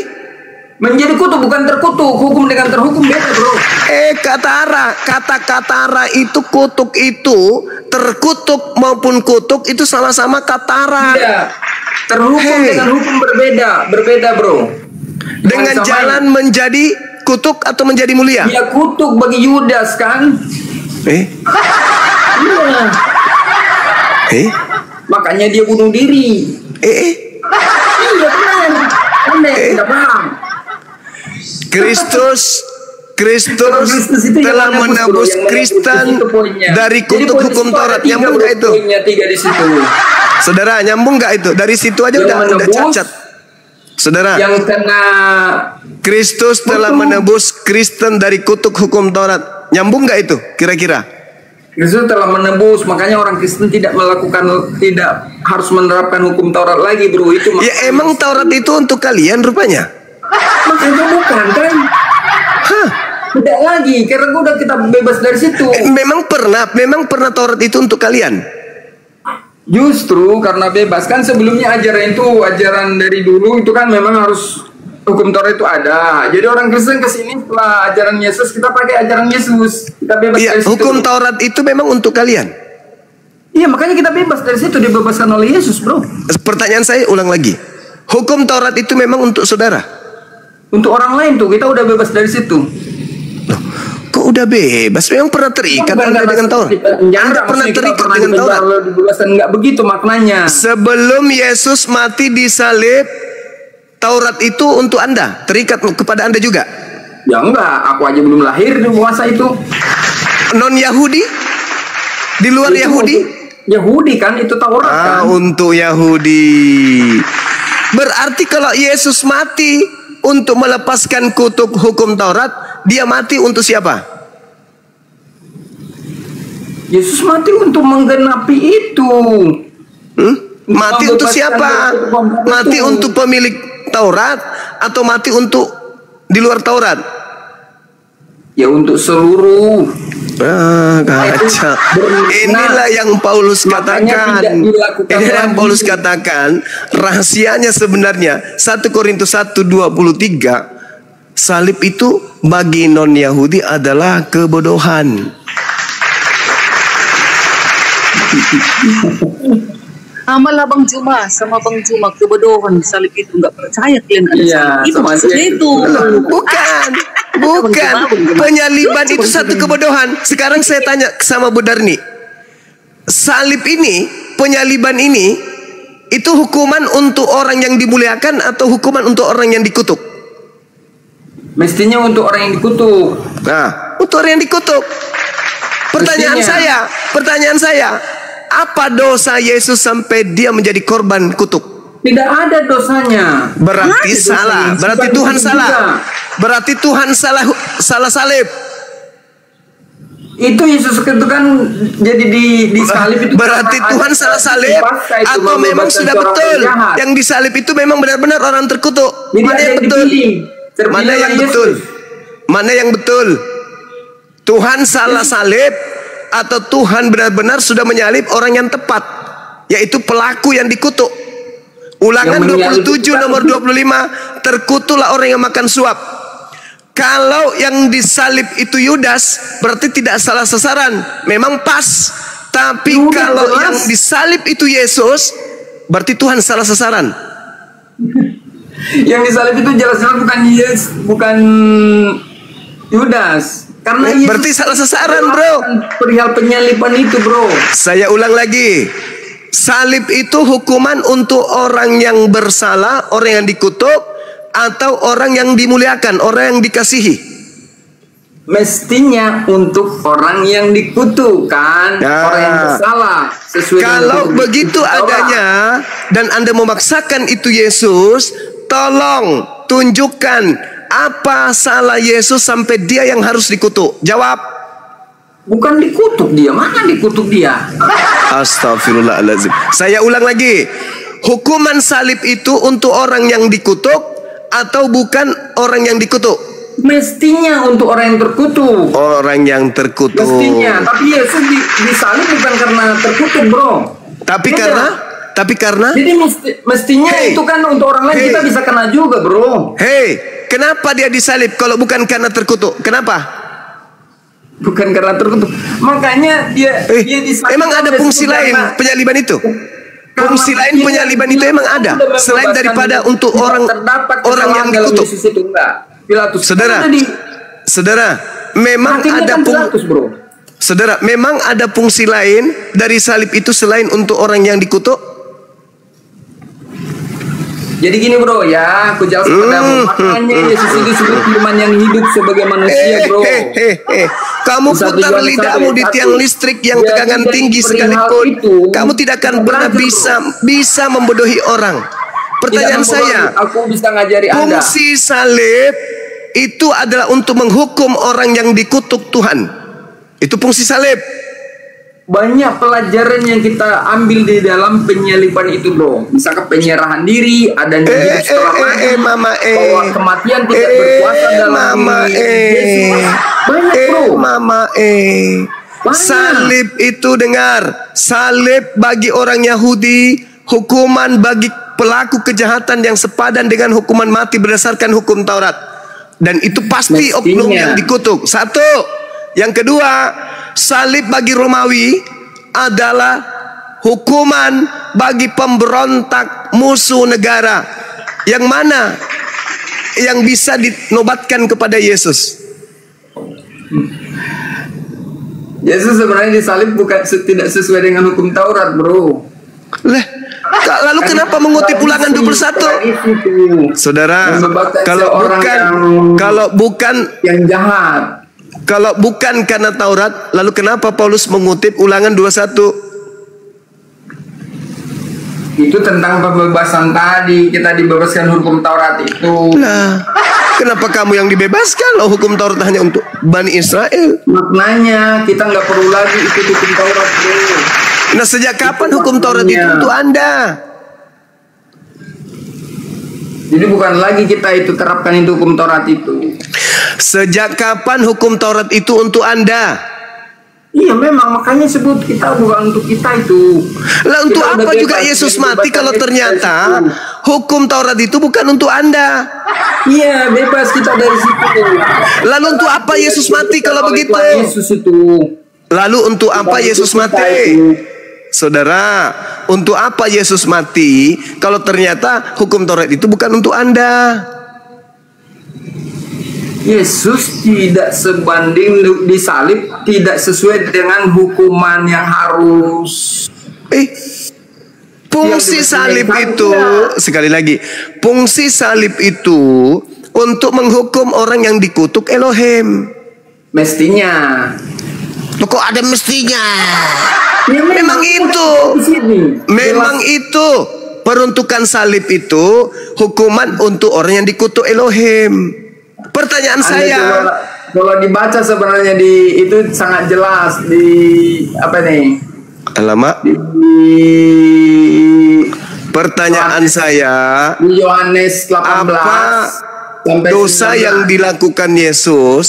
kutuk, bukan terkutuk. Hukum dengan terhukum beda, bro. Kata katara itu, kutuk itu, terkutuk maupun kutuk itu sama-sama katara. Tidak. Terhukum dengan hukum berbeda, bro. Dengan jalan menjadi kutuk atau menjadi mulia? Ya kutuk bagi Yudas kan? Makanya dia bunuh diri. Iya benar. Tidak paham. Kristus telah menebus Kristen dari kutuk hukum Taurat. Nyambung gak itu? Saudara, nyambung gak itu? Dari situ aja udah cacat. Saudara, yang kena Kristus telah menebus Kristen dari kutuk hukum Taurat. Nyambung gak itu kira-kira? Kristus telah menebus, makanya orang Kristen tidak harus menerapkan hukum Taurat lagi, bro. Itu ya emang Taurat itu untuk kalian rupanya? Makanya bukan kan? Tidak lagi, karena udah kita bebas dari situ. Memang pernah Taurat itu untuk kalian? Justru karena bebas kan, sebelumnya ajaran dari dulu itu kan memang harus hukum Taurat itu ada. Jadi orang Kristen kesini setelah ajaran Yesus, kita pakai ajaran Yesus, kita bebas dari situ. Hukum Taurat itu memang untuk kalian. Iya, makanya kita bebas dari situ, dibebaskan oleh Yesus, bro. Pertanyaan saya ulang lagi, hukum Taurat itu memang untuk saudara? Untuk orang lain tuh, kita udah bebas dari situ. Kok udah bebas? Memang pernah terikat Anda dengan Taurat? Anda pernah terikat dengan Taurat? Enggak begitu maknanya. Sebelum Yesus mati di salib, Taurat itu untuk Anda, terikat kepada Anda juga? Ya enggak, aku aja belum lahir di masa itu. Non Yahudi? Di luar itu Yahudi? Yahudi kan, itu Taurat kan? Untuk Yahudi. Berarti kalau Yesus mati untuk melepaskan kutuk hukum Taurat, dia mati untuk siapa? Yesus mati untuk menggenapi itu. Mati untuk siapa? Mati untuk pemilik Taurat atau mati untuk di luar Taurat? Ya untuk seluruh. Kacau. Inilah yang Paulus katakan. Inilah yang Paulus katakan. Rahasianya sebenarnya 1 Korintus 1:23. Salib itu bagi non-Yahudi adalah kebodohan. Amalah Bang Juma sama Bang Juma, kebodohan salib itu, nggak percaya kalian ada salib itu maksudnya itu. Bukan. Penyaliban itu satu kebodohan. Sekarang saya tanya sama Bu Darni, salib ini, penyaliban ini, itu hukuman untuk orang yang dimuliakan atau hukuman untuk orang yang dikutuk? Mestinya untuk orang yang dikutuk. Nah, untuk orang yang dikutuk. Pertanyaan saya, apa dosa Yesus sampai dia menjadi korban kutuk? Tidak ada dosanya. Berarti salah. Berarti Tuhan salah. Berarti Tuhan salah salib. Itu Yesus itu kan jadi di salib itu. Berarti Tuhan salah salib atau memang sudah betul yang disalib itu memang benar-benar orang terkutuk? Mana yang betul? Mana yang betul? Mana yang betul? Tuhan salah salib atau Tuhan benar-benar sudah menyalib orang yang tepat, yaitu pelaku yang dikutuk? Ulangan 27 nomor 25, terkutuklah orang yang makan suap. Kalau yang disalib itu Yudas, berarti tidak salah sasaran, memang pas. Tapi kalau yang disalib itu Yesus, berarti Tuhan salah sasaran. Yang disalib itu jelas-jelas bukan Yudas. Karena berarti salah sasaran, bro. Perihal penyaliban itu, bro. Saya ulang lagi. Salib itu hukuman untuk orang yang bersalah, orang yang dikutuk, atau orang yang dimuliakan, orang yang dikasihi? Mestinya untuk orang yang dikutukan, orang yang bersalah. Sesuai Kalau dengan begitu adanya dan Anda memaksakan itu Yesus, tolong tunjukkan apa salah Yesus sampai dia yang harus dikutuk. Jawab. Bukan dikutuk dia, mana dikutuk dia? Astagfirullahaladzim. Saya ulang lagi. Hukuman salib itu untuk orang yang dikutuk atau bukan orang yang dikutuk? Mestinya untuk orang yang terkutuk. Orang yang terkutuk. Mestinya. Tapi Yesus disalib bukan karena terkutuk, bro. Tapi Beda. karena Jadi mestinya Hey. itu kan untuk orang lain Hey. kita bisa kena juga, bro. Hei, kenapa dia disalib kalau bukan karena terkutuk? Kenapa? Bukan karena terkutuk. Makanya dia disalib. Emang ada fungsi lain karena- penyaliban itu? karena Fungsi lain dia- penyaliban itu emang ada sudah selain membebaskan daripada diri. untuk Tidak orang terdapat yang dalam dikutuk. Yesus itu enggak. Pilatus. Saudara, Kan saudara, memang hakinya ada kan Pilatus, bro. saudara, memang ada fungsi lain dari salib itu selain untuk orang yang dikutuk. Jadi gini, bro, ya, aku jelaskan padamu. Makanya Yesus itu disebut firman yang hidup sebagai manusia, bro. Kamu Satu putar Yohanes lidahmu di 1:1. tiang listrik yang Jadi tegangan dari tinggi perihal sekalipun itu, kamu tidak akan kita pernah belajar, bisa membodohi orang. Pertanyaan Tidak saya, membodohi, aku bisa ngajari Anda. fungsi salib itu adalah untuk menghukum orang yang dikutuk Tuhan. Itu fungsi salib. Banyak pelajaran yang kita ambil di dalam penyaliban itu, bro. Misalkan penyerahan diri, adanya hidup setelah mati, mama, bahwa kematian tidak berkuasa dalam mama, diri Yesus. Banyak, bro. mama, Banyak. salib itu dengar, salib bagi orang Yahudi, hukuman bagi pelaku kejahatan yang sepadan dengan hukuman mati berdasarkan hukum Taurat. Dan itu pasti Mestinya. oknum yang dikutuk. Satu. Yang kedua, salib bagi Romawi adalah hukuman bagi pemberontak musuh negara. Yang mana yang bisa dinobatkan kepada Yesus? Yesus sebenarnya disalib bukan tidak sesuai dengan hukum Taurat, bro. Lalu kenapa mengutip Ulangan 21? Saudara, kalau bukan yang jahat, kalau bukan karena Taurat, lalu kenapa Paulus mengutip Ulangan 21? itu tentang pembebasan tadi. Kita dibebaskan hukum Taurat itu. Lah, kenapa kamu yang dibebaskan? Loh, hukum Taurat hanya untuk Bani Israel. Maknanya kita nggak perlu lagi ikut hukum Taurat, bro. Nah, sejak kapan hukum Taurat itu untuk Anda? Jadi bukan lagi kita itu terapkan itu hukum Taurat itu. Sejak kapan hukum Taurat itu untuk Anda? Iya, memang makanya sebut kita bukan untuk kita itu. Lah, untuk Kita apa udah juga bebas, Yesus kita mati bebas kalau dari ternyata situ. hukum Taurat itu bukan untuk Anda? Iya, bebas kita dari situ. Lalu untuk apa Yesus mati kalau Oleh begitu? Tuhan Yesus itu. Lalu untuk apa Yesus mati? Saudara, untuk apa Yesus mati kalau ternyata hukum Taurat itu bukan untuk Anda? Yesus tidak sebanding disalib, tidak sesuai dengan hukuman yang harus. Fungsi salib itu, sekali lagi, fungsi salib itu untuk menghukum orang yang dikutuk Elohim. Mestinya. Loh, kok ada mestinya? Ya, Memang itu. di sini. Memang itu. Peruntukan salib itu hukuman untuk orang yang dikutuk Elohim. Pertanyaan saya, kalau dibaca sebenarnya itu sangat jelas di apa nih? alamak. Pertanyaan saya, Di Yohanes 18 apa sampai dosa 19. yang dilakukan Yesus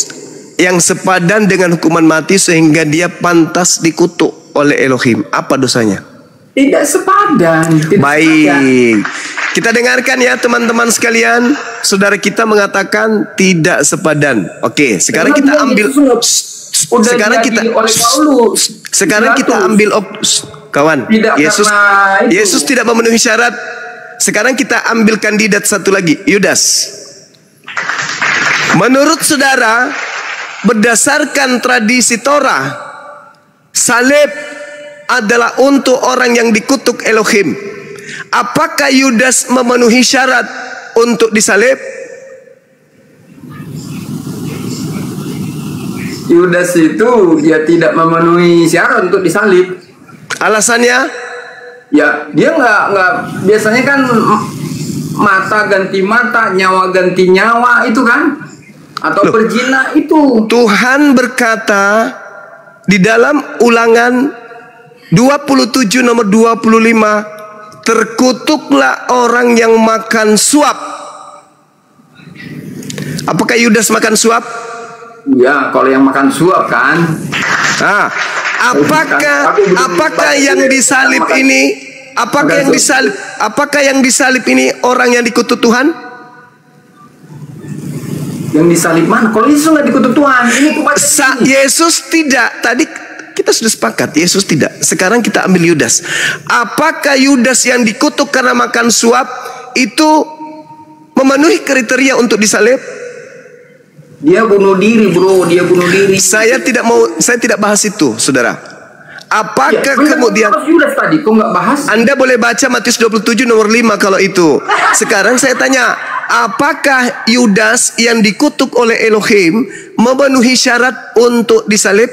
yang sepadan dengan hukuman mati sehingga dia pantas dikutuk oleh Elohim? Apa dosanya? Tidak sepadan. Tidak sepadan. Baik, kita dengarkan ya teman-teman sekalian. Saudara kita mengatakan tidak sepadan. Oke, sekarang kita ambil. Sekarang kita. Sekarang kita ambil. Kawan, Tidak Yesus. karena itu. Yesus tidak memenuhi syarat. Sekarang kita ambil kandidat satu lagi, Yudas. Menurut saudara, berdasarkan tradisi Torah, salib adalah untuk orang yang dikutuk Elohim. Apakah Yudas memenuhi syarat untuk disalib? Yudas itu dia tidak memenuhi syarat untuk disalib. Alasannya? Ya, dia nggak biasanya kan mata ganti mata, nyawa ganti nyawa itu kan, atau berzina itu. Tuhan berkata di dalam Ulangan 27 nomor 25, terkutuklah orang yang makan suap. Apakah Yudas makan suap? Ya, kalau yang makan suap kan. Nah, apakah yang disalib ini? Apakah yang disalib ini orang yang dikutuk Tuhan? Yang disalib mana? Kalau Yesus nggak dikutuk Tuhan, ini Yesus tidak. Tadi kita sudah sepakat, Yesus tidak. Sekarang kita ambil Yudas. Apakah Yudas yang dikutuk karena makan suap itu memenuhi kriteria untuk disalib? Dia bunuh diri, bro. Dia bunuh diri. Saya tidak bahas itu, saudara. Apakah kemudian Yudas tadi, kok nggak bahas? Anda boleh baca Matius 27 nomor 5 kalau itu. Sekarang saya tanya, apakah Yudas yang dikutuk oleh Elohim memenuhi syarat untuk disalib?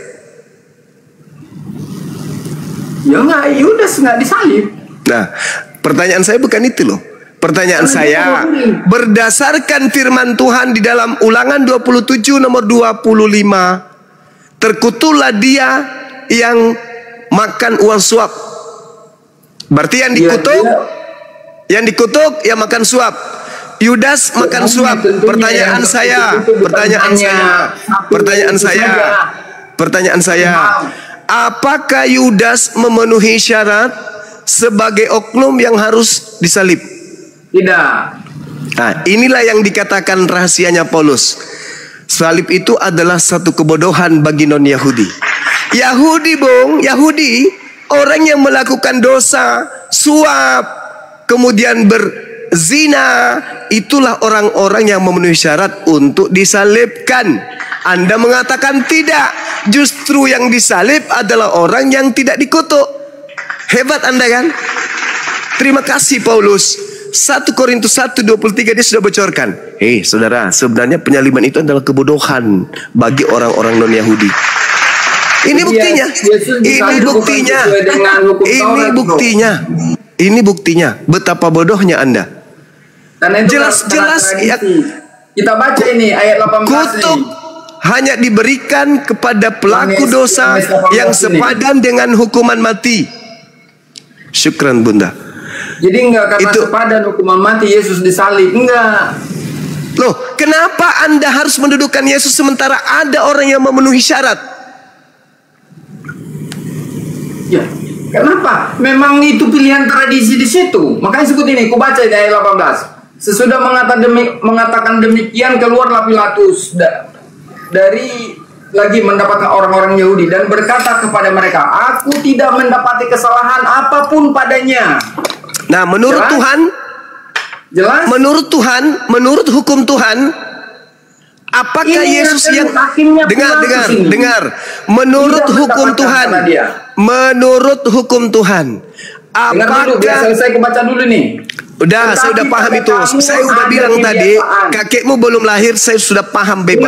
Ya nggak, Yudas nggak disalib. Nah, pertanyaan saya bukan itu loh. Pertanyaan saya, berdasarkan firman Tuhan di dalam Ulangan 27 nomor 25, terkutuklah dia yang makan uang suap. Berarti yang dikutuk yang makan suap. Yudas makan suap. Pertanyaan saya, apakah Yudas memenuhi syarat sebagai oknum yang harus disalib? Tidak. Nah, inilah yang dikatakan rahasianya Paulus. Salib itu adalah satu kebodohan bagi non-Yahudi. Yahudi, orang yang melakukan dosa, suap, kemudian berzina, itulah orang-orang yang memenuhi syarat untuk disalibkan. Anda mengatakan tidak. Justru yang disalib adalah orang yang tidak dikutuk. Hebat Anda kan? Terima kasih Paulus. 1 Korintus 1:23 dia sudah bocorkan. Saudara, sebenarnya penyaliban itu adalah kebodohan bagi orang-orang non-Yahudi. Ini buktinya betapa bodohnya Anda. Jelas-jelas ya, kita baca ini ayat 18 kutuk ini. Hanya diberikan kepada pelaku dosa yang sepadan dengan hukuman mati. Syukran Bunda. Jadi enggak karena sepadan hukuman mati Yesus disalib, enggak. Loh, kenapa Anda harus mendudukkan Yesus sementara ada orang yang memenuhi syarat? Ya, kenapa? Memang itu pilihan tradisi di situ. Makanya sebut ini, aku baca di ayat 18. Sesudah mengatakan demikian, keluarlah Pilatus dari lagi mendapatkan orang-orang Yahudi dan berkata kepada mereka, aku tidak mendapati kesalahan apapun padanya. Nah, menurut jelas? Tuhan, jelas? menurut hukum Tuhan, apakah ini Yesus yang dengar, menurut hukum Tuhan, apakah saya kebaca dulu nih. Udah, saya udah paham itu. Saya udah bilang tadi, kakekmu belum lahir, saya sudah paham Bible.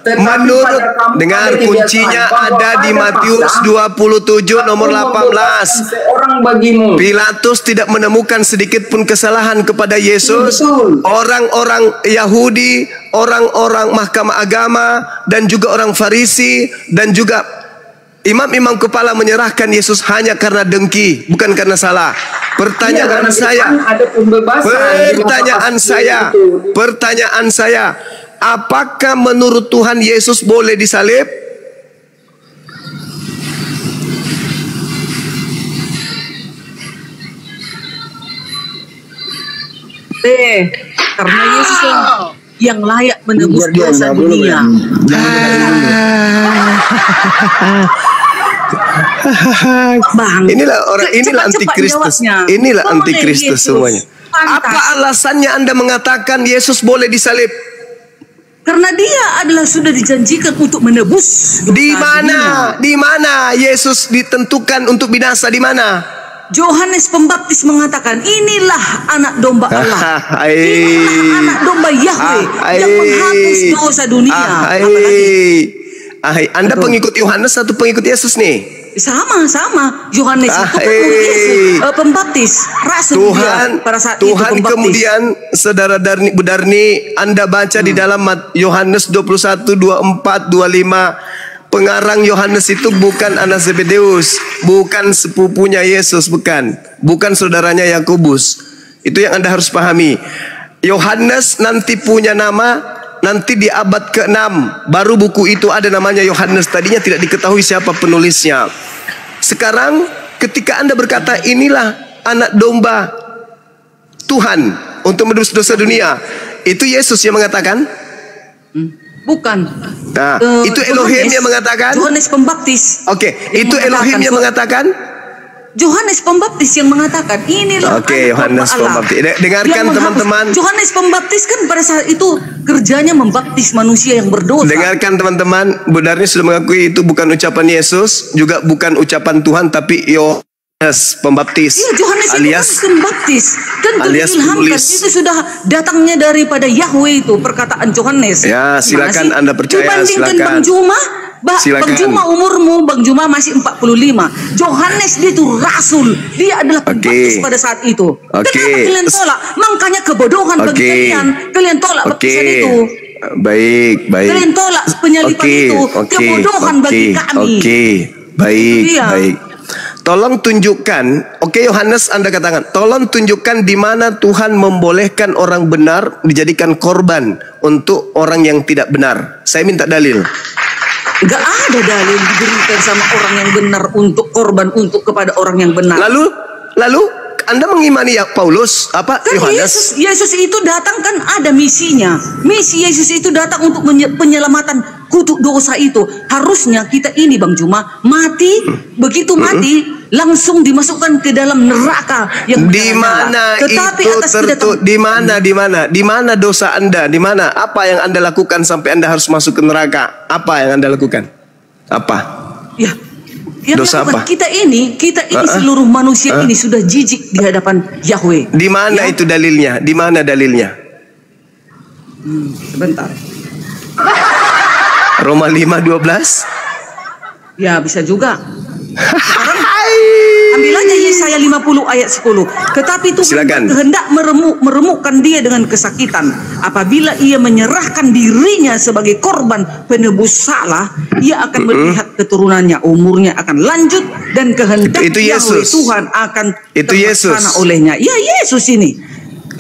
Menurut, dengar, kuncinya ada di Matius 27 nomor 18. Pilatus tidak menemukan sedikit pun kesalahan kepada Yesus. Orang-orang Yahudi, orang-orang mahkamah agama, dan juga orang Farisi, dan juga imam-imam kepala menyerahkan Yesus hanya karena dengki, bukan karena salah. Pertanyaan saya, apakah menurut Tuhan Yesus boleh disalib? Karena Yesus yang layak menebus dosa dunia. Inilah antikristus. Inilah antikristus semuanya. Apa alasannya Anda mengatakan Yesus boleh disalib? Karena dia adalah sudah dijanjikan untuk menebus dosa dunia. Di mana Yesus ditentukan untuk binasa? Di mana? Yohanes Pembaptis mengatakan, inilah anak domba Allah. Inilah anak domba Yahweh yang menghapus dosa dunia. Anda Betul. pengikut Yohanes atau pengikut Yesus nih? Sama. Yohanes itu pengikut Yesus, pembaptis, rasul dia pada saat itu Tuhan pembaptis. kemudian saudara Bu Darni, Anda baca di dalam Yohanes 21, 24, 25, pengarang Yohanes itu bukan anak Zebedeus, bukan sepupunya Yesus, bukan saudaranya Yakobus. Itu yang Anda harus pahami. Yohanes nanti punya nama. Nanti di abad ke-6 baru buku itu ada namanya Yohanes. Tadinya tidak diketahui siapa penulisnya. Sekarang ketika Anda berkata inilah anak domba Tuhan untuk menebus dosa dunia, itu Yesus yang mengatakan? Bukan. Nah, itu Elohim yang mengatakan? Yohanes Pembaptis. Oke, itu Elohim yang mengatakan? Yohanes Pembaptis yang mengatakan inilah Oke, Yohanes Pembaptis. Dengarkan teman-teman. Yohanes Pembaptis kan pada saat itu kerjanya membaptis manusia yang berdosa. Dengarkan teman-teman, Bu Darni sudah mengakui itu bukan ucapan Yesus, juga bukan ucapan Tuhan, tapi Yohanes Pembaptis. Iya, Yohanes alias itu kan pembaptis. Kan alias diilhamkan penulis. itu sudah datangnya daripada Yahweh itu perkataan Yohanes. Ya, silakan Anda percaya, dibandingkan silakan. Bang Juma, Silakan. Bang Juma umurmu, Bang Juma masih 45. Yohanes dia itu rasul, dia adalah pembaptis pada saat itu. Kenapa kalian tolak? Makanya kebodohan bagi kalian. Kalian tolak baptisan itu. Baik. Kalian tolak penyaliban itu. Kebodohan bagi kami. Baik. Tolong tunjukkan, Yohanes Anda katakan, tolong tunjukkan di mana Tuhan membolehkan orang benar dijadikan korban untuk orang yang tidak benar. Saya minta dalil. Gak ada dalil diberikan sama orang yang benar untuk korban untuk kepada orang yang benar. Lalu Anda mengimani Paulus apa kan Yohanes? Yesus itu datang kan ada misinya. Misi Yesus itu datang untuk penyelamatan kutuk dosa itu. Harusnya kita ini Bang Juma mati, begitu mati langsung dimasukkan ke dalam neraka yang di mana tetapi itu atas di mana dosa Anda, di mana apa yang Anda lakukan sampai Anda harus masuk ke neraka? Apa yang Anda lakukan? Apa? Ya, dosa apa? Kita ini seluruh manusia ini sudah jijik di hadapan Yahweh. Di mana itu dalilnya? Di mana dalilnya? Sebentar. Roma 5:12. Ya, bisa juga. Sekarang ambil aja Yesaya 50 ayat 10. Tetapi Tuhan berkehendak meremukkan dia dengan kesakitan. Apabila ia menyerahkan dirinya sebagai korban penebus salah, ia akan melihat keturunannya, umurnya akan lanjut dan kehendak Yahweh Tuhan akan terlaksana olehnya. Ya, Yesus ini.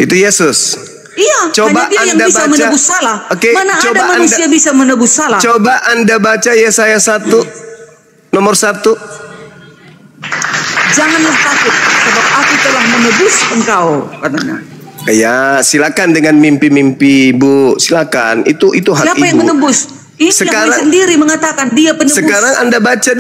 Itu Yesus. Iya, coba hanya dia yang Anda bisa baca, menebus salah. Mana coba ada manusia bisa menebus salah? Coba Anda baca Yesaya 1 nomor 1. Janganlah takut, sebab aku telah menebus engkau, katanya. Ya, silakan dengan mimpi-mimpi, Bu. Silakan. Itu hak Siapa Ibu. yang menebus? Ini sekarang sendiri mengatakan dia penebus. Sekarang Anda baca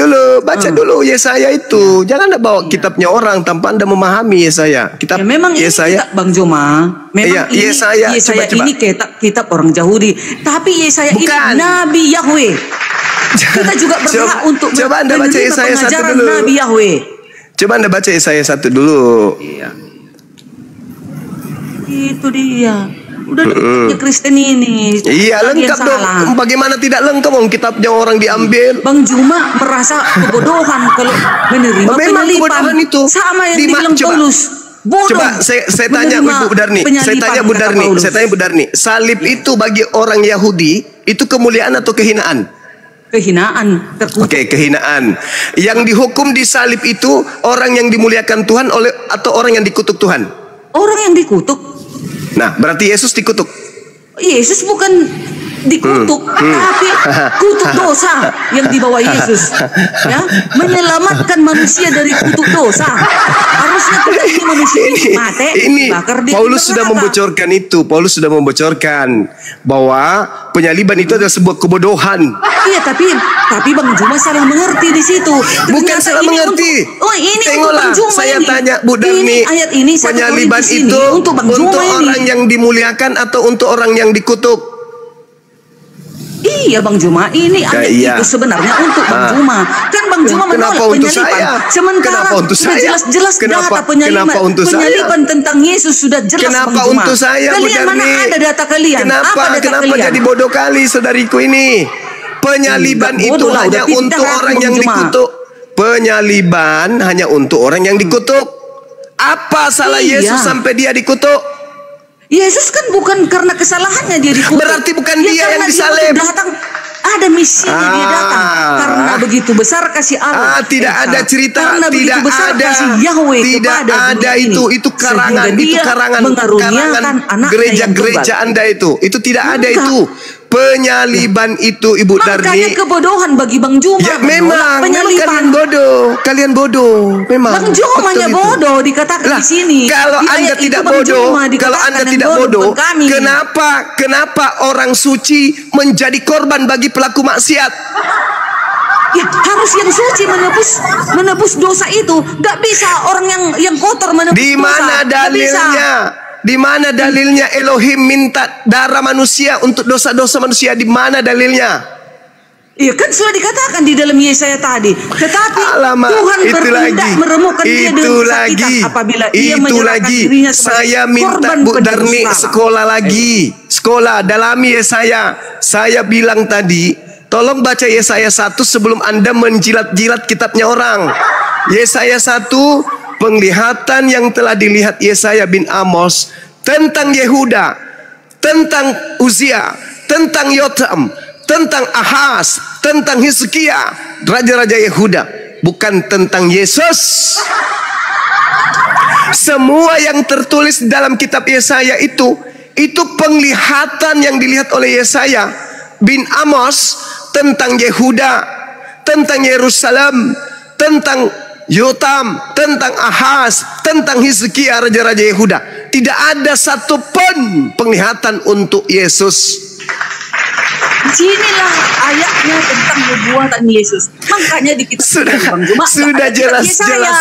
dulu Yesaya itu. Jangan Anda bawa kitabnya orang tanpa Anda memahami Yesaya. Kitab memang Yesaya, ini Bang Joma. Memang ini Yesaya ini kitab orang Yahudi. Tapi Yesaya ini Nabi Yahweh. Kita juga berhak untuk coba Anda baca Yesaya 1 dulu. Nabi Yahweh. Coba Anda baca Yesaya 1 dulu. Iya. Itu dia. Udah dekatnya Kristen ini. Iya, lengkap dong. Bagaimana tidak lengkap? Kitabnya orang diambil. Bang Juma merasa kebodohan kalau menerima penyaliban itu sama yang dibilang Paulus. Bodoh. Coba saya tanya Bu Darni. Saya tanya Bu Darni. Salib itu bagi orang Yahudi itu kemuliaan atau kehinaan? Kehinaan. Oke, kehinaan. Yang dihukum di salib itu orang yang dimuliakan Tuhan atau orang yang dikutuk Tuhan? Orang yang dikutuk. Nah, berarti Yesus dikutuk. Yesus bukan dikutuk, tapi kutuk dosa yang dibawa Yesus, ya, menyelamatkan manusia dari kutuk dosa. Harusnya kita ini manusia mati. Ini Paulus sudah membocorkan itu. Paulus sudah membocorkan bahwa penyaliban itu adalah sebuah kebodohan. Iya, tapi Bang Juma salah mengerti di situ. Bukan salah mengerti. Ini tengoklah, saya tanya Bu Darni, ayat ini penyaliban itu untuk orang yang dimuliakan atau untuk orang yang dikutuk? Iya Bang Juma, ini ayat itu sebenarnya untuk Bang Juma. Kan Bang Juma menolak penyaliban. Sementara sudah jelas-jelas data penyaliban tentang Yesus sudah jelas Bang Juma. Untuk saya, kalian mana ada data kalian? Kenapa jadi bodoh kali saudariku ini? Penyaliban itu hanya untuk orang yang dikutuk. Penyaliban hanya untuk orang yang dikutuk. Apa salah Yesus sampai dia dikutuk? Yesus kan bukan karena kesalahannya dia dikutuk. Berarti bukan dia yang disalib. Ada misinya dia datang karena begitu besar kasih Allah. Tidak ada cerita, karena tidak besar ada kasih Yahweh tidak ada itu karangan, itu karangan gereja Anda itu tidak ada itu. Penyaliban itu Ibu Darni. Makanya kebodohan bagi Bang Juma. Ya memang kalian bodoh. Memang. Bang Juma hanya bodoh dikatakan di sini. Kalau Anda tidak bodoh, kenapa orang suci menjadi korban bagi pelaku maksiat? Ya harus yang suci menebus dosa itu. Gak bisa orang yang kotor menebus dosa. Di mana dalilnya? Di mana dalilnya Elohim minta darah manusia untuk dosa-dosa manusia? Di mana dalilnya? Iya kan sudah dikatakan di dalam Yesaya tadi. Tetapi Tuhan bertindak meremukkan dia dengan kesakitan apabila ia menyerahkan dirinya sebagai saya minta Bu Darni sekolah lagi. Sekolah dalami Yesaya. Saya bilang tadi, tolong baca Yesaya 1 sebelum Anda menjilat-jilat kitabnya orang. Yesaya 1, penglihatan yang telah dilihat Yesaya bin Amos tentang Yehuda, tentang Uzia, tentang Yotam, tentang Ahaz, tentang Hizkia, raja-raja Yehuda, bukan tentang Yesus. Semua yang tertulis dalam kitab Yesaya itu penglihatan yang dilihat oleh Yesaya bin Amos tentang Yehuda, tentang Yerusalem, tentang Yotam, tentang Ahaz, tentang Hizkia, raja-raja Yehuda. Tidak ada satupun penglihatan untuk Yesus. Sinilah ayatnya tentang nubuatan Yesus. Makanya di kitab Bang Juma sudah jelas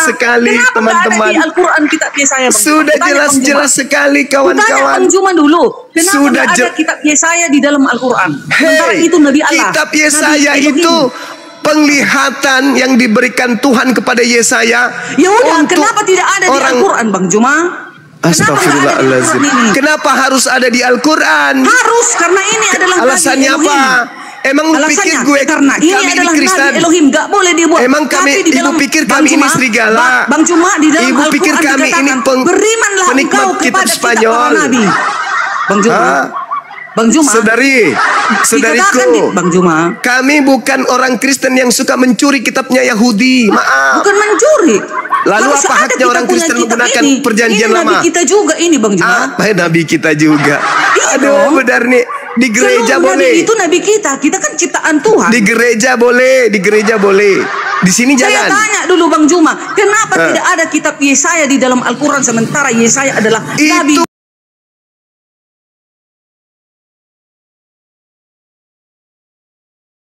sekali teman-teman. Di Al-Quran kitab Yesaya Bang. Sudah jelas sekali kawan-kawan. Tanya Bang Juma dulu. Kenapa sudah ada kitab Yesaya di dalam Al-Quran? Sementara itu Nabi Allah. Kitab Yesaya itu penglihatan yang diberikan Tuhan kepada Yesaya. Ya udah, kenapa tidak ada di Al-Quran Bang Juma? Astagfirullahaladzim. Kenapa harus ada di Al-Quran? Harus, karena ini adalah alasannya apa? Emang lu pikir gue karena ini adalah Kristen? Elohim gak boleh dibuat. Emang ibu pikir kami ini serigala? Bang Juma di dalam Al-Quran pikir kami ini berimanlah engkau kepada Spanyol. Nabi. Bang Juma. Bang Juma, saudariku, Bang Juma, kami bukan orang Kristen yang suka mencuri kitabnya Yahudi. Maaf. Bukan mencuri. Lalu apa haknya orang Kristen menggunakan perjanjian lama? Nabi kita juga ini Bang Juma. Apa nabi kita juga? Aduh, benar nih. Di gereja boleh. Nabi itu nabi kita kan ciptaan Tuhan. Di gereja boleh, Di sini jangan. Saya tanya dulu Bang Juma, kenapa tidak ada kitab Yesaya di dalam Al-Quran sementara Yesaya adalah nabi?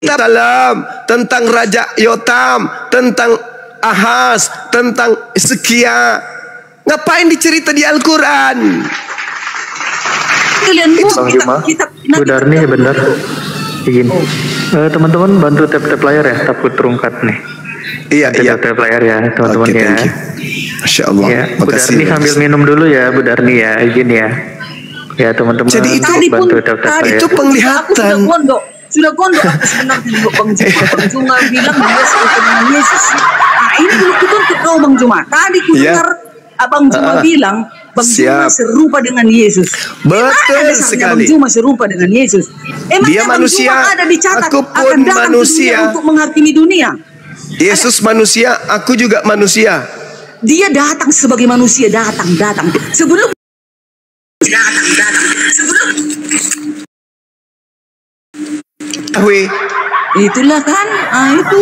Salam tentang Raja Yotam, tentang Ahaz, tentang Hizkia. Ngapain dicerita di Al-Quran? Kalian kitab Bu Darni benar. Izin. Teman-teman bantu tap layar ya, takut terungkat nih. Iya. Tap layar ya, teman-teman ya. Masya Allah. Ya, Bu Darni sambil minum dulu ya, Bu Darni ya, izin ya. Ya teman-teman. Jadi itu bantu tap layar. Itu penglihatan. Sudah gondok aku sebenarnya Bang Juma. Bang Juma bilang dia serupa dengan Yesus. Nah ini dulu untuk kau Bang Juma. Tadi ku dengar Abang Juma bilang Bang Juma serupa dengan Yesus. Betul sekali. Bang Juma serupa dengan Yesus. Dia manusia. Bang Juma ada dicatat aku pun manusia untuk menghakimi dunia. Yesus manusia, aku juga manusia. Dia datang sebagai manusia, datang. Sebelum itulah kan, itu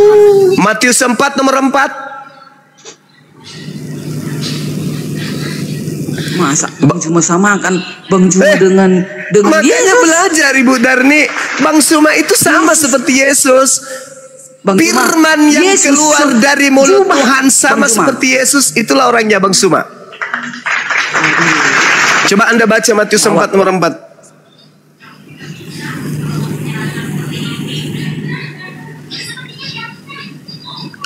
Matius 4 nomor 4. Masa Bang Juma samakan Bang Juma dengan makanya Yesus? Belajar Ibu Darni, Bang Juma itu sama seperti Yesus. Firman yang Yesus keluar dari mulut Tuhan sama seperti Yesus. Itulah orangnya Bang Juma. Coba Anda baca Matius 4 nomor 4.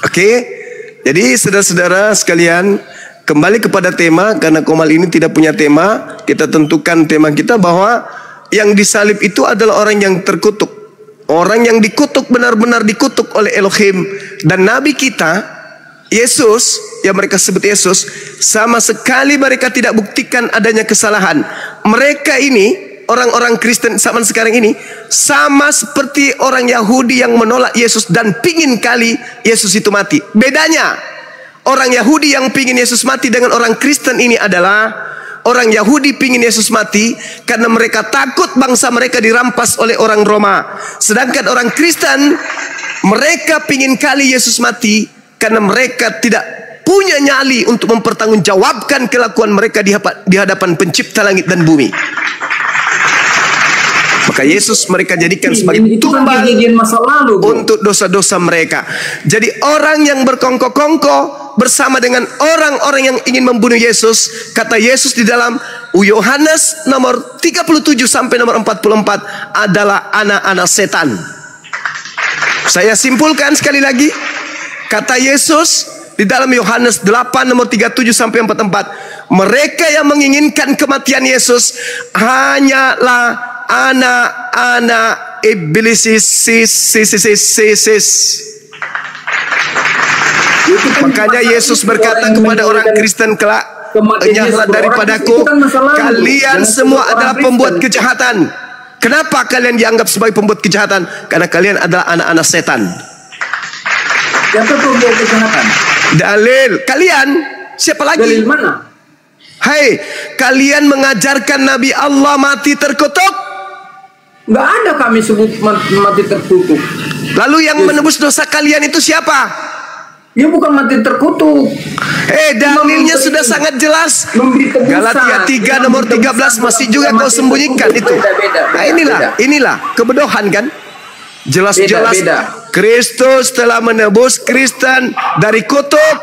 Oke, jadi saudara-saudara sekalian, kembali kepada tema, karena Komal ini tidak punya tema, kita tentukan tema kita bahwa yang disalib itu adalah orang yang terkutuk. Orang yang dikutuk benar-benar dikutuk oleh Elohim. Dan Nabi kita Yesus, yang mereka sebut Yesus, sama sekali mereka tidak buktikan adanya kesalahan. Mereka ini, orang-orang Kristen zaman sekarang ini, sama seperti orang Yahudi yang menolak Yesus dan pingin kali Yesus itu mati. Bedanya, orang Yahudi yang pingin Yesus mati dengan orang Kristen ini adalah, orang Yahudi pingin Yesus mati karena mereka takut bangsa mereka dirampas oleh orang Roma. Sedangkan orang Kristen, mereka pingin kali Yesus mati karena mereka tidak punya nyali untuk mempertanggungjawabkan kelakuan mereka di hadapan pencipta langit dan bumi. Maka Yesus mereka jadikan sebagai tumbal untuk dosa-dosa mereka. Jadi orang yang berkongko-kongko bersama dengan orang-orang yang ingin membunuh Yesus, kata Yesus di dalam Yohanes nomor 37 sampai nomor 44 adalah anak-anak setan. Saya simpulkan sekali lagi, kata Yesus di dalam Yohanes 8 nomor 37 sampai 44, mereka yang menginginkan kematian Yesus hanyalah anak-anak iblis. Makanya Yesus berkata kepada orang Kristen kelak, enyahlah daripadaku, kalian semua adalah pembuat kejahatan. Kenapa kalian dianggap sebagai pembuat kejahatan? Karena kalian adalah anak-anak setan. Siapa pembuat kejahatan? Dalil kalian, siapa lagi? Dalil mana? Hai, kalian mengajarkan Nabi Allah mati terkutuk? Nggak ada kami sebut mati terkutuk. Lalu yang menebus dosa kalian itu siapa? Ya bukan mati terkutuk. Dalilnya sudah sangat jelas. Galatia 3 nomor 13 masih juga kau sembunyikan itu. Nah inilah kebodohan kan? Jelas-jelas Kristus telah menebus Kristen dari kutuk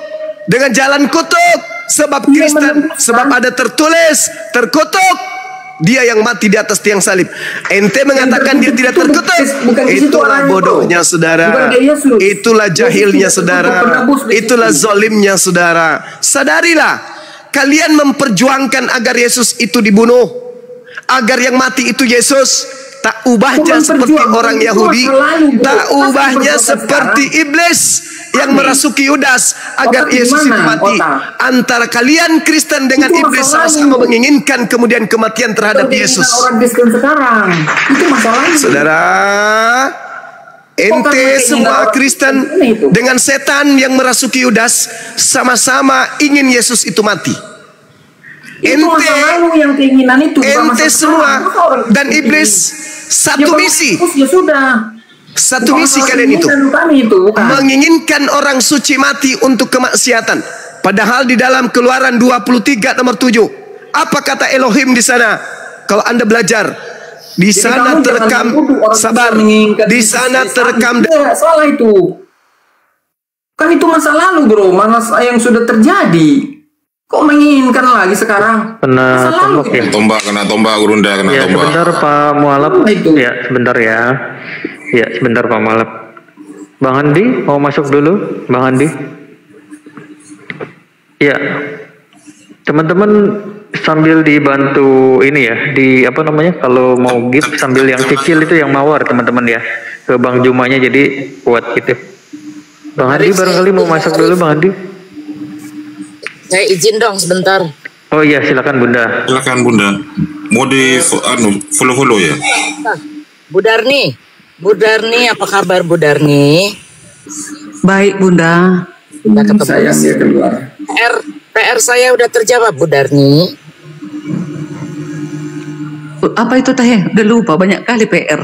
dengan jalan kutuk. Sebab Kristen, sebab ada tertulis terkutuk dia yang mati di atas tiang salib. Ente mengatakan dia tidak terkutuk. Itulah bodohnya saudara. Itulah jahilnya saudara. Itulah zolimnya saudara. Sadarilah, kalian memperjuangkan agar Yesus itu dibunuh, agar yang mati itu Yesus. Tak ubahnya seperti orang Yahudi, tak ubahnya seperti iblis yang merasuki Yudas agar Yesus itu mati. Antara kalian Kristen dengan iblis sama-sama menginginkan kemudian kematian terhadap Yesus. Orang Kristen sekarang itu masalahnya. Saudara, ente semua Kristen dengan setan yang merasuki Yudas sama-sama ingin Yesus itu mati. Ente semua dan iblis satu misi. Ya sudah. Satu misi kalian itu. Menginginkan orang suci mati untuk kemaksiatan. Padahal di dalam Keluaran 23 nomor 7, apa kata Elohim di sana? Kalau Anda belajar, di sana terekam sabar. Di sana terekam. Salah itu. Kan itu masa lalu, bro. Mana yang sudah terjadi? Kok menginginkan lagi sekarang? Kena tombak ya? Kena tombak, Gurunda, kena ya, tombak. Sebentar Pak Mualaf. Ya, sebentar ya. Ya, sebentar Pak Mualaf. Bang Andi, mau masuk dulu? Bang Andi. Ya. Teman-teman sambil dibantu ini ya, di apa namanya? Kalau mau gift sambil yang kecil itu yang mawar teman-teman ya. Ke Bang Jumanya jadi kuat gitu. Bang Andi barangkali mau masuk dulu Bang Andi. Saya izin dong sebentar. Oh iya, silakan Bunda. Silakan Bunda. Mau di follow ya. Bu Darni, apa kabar Bu Darni? Baik Bunda. Sudah ketemu. Sayang dia keluar. PR saya udah terjawab Bu Darni. Apa itu Teh? Udah lupa banyak kali PR.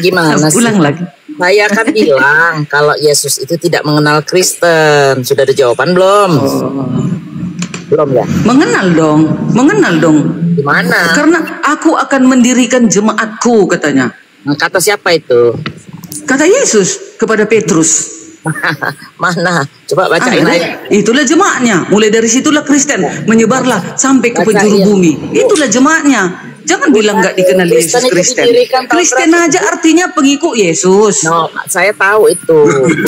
Gimana sih? Ulang lagi. Saya kan bilang kalau Yesus itu tidak mengenal Kristen. Sudah ada jawaban belum? Belum ya? Mengenal dong. Gimana? Karena aku akan mendirikan jemaatku katanya. Kata siapa itu? Kata Yesus kepada Petrus. Mana? Coba bacain aja. Itulah jemaatnya. Mulai dari situlah Kristen menyebarlah sampai ke penjuru bumi. Itulah jemaatnya. Jangan bilang nggak dikenal Yesus Kristen. Kristen aja artinya pengikut Yesus. No, saya tahu itu.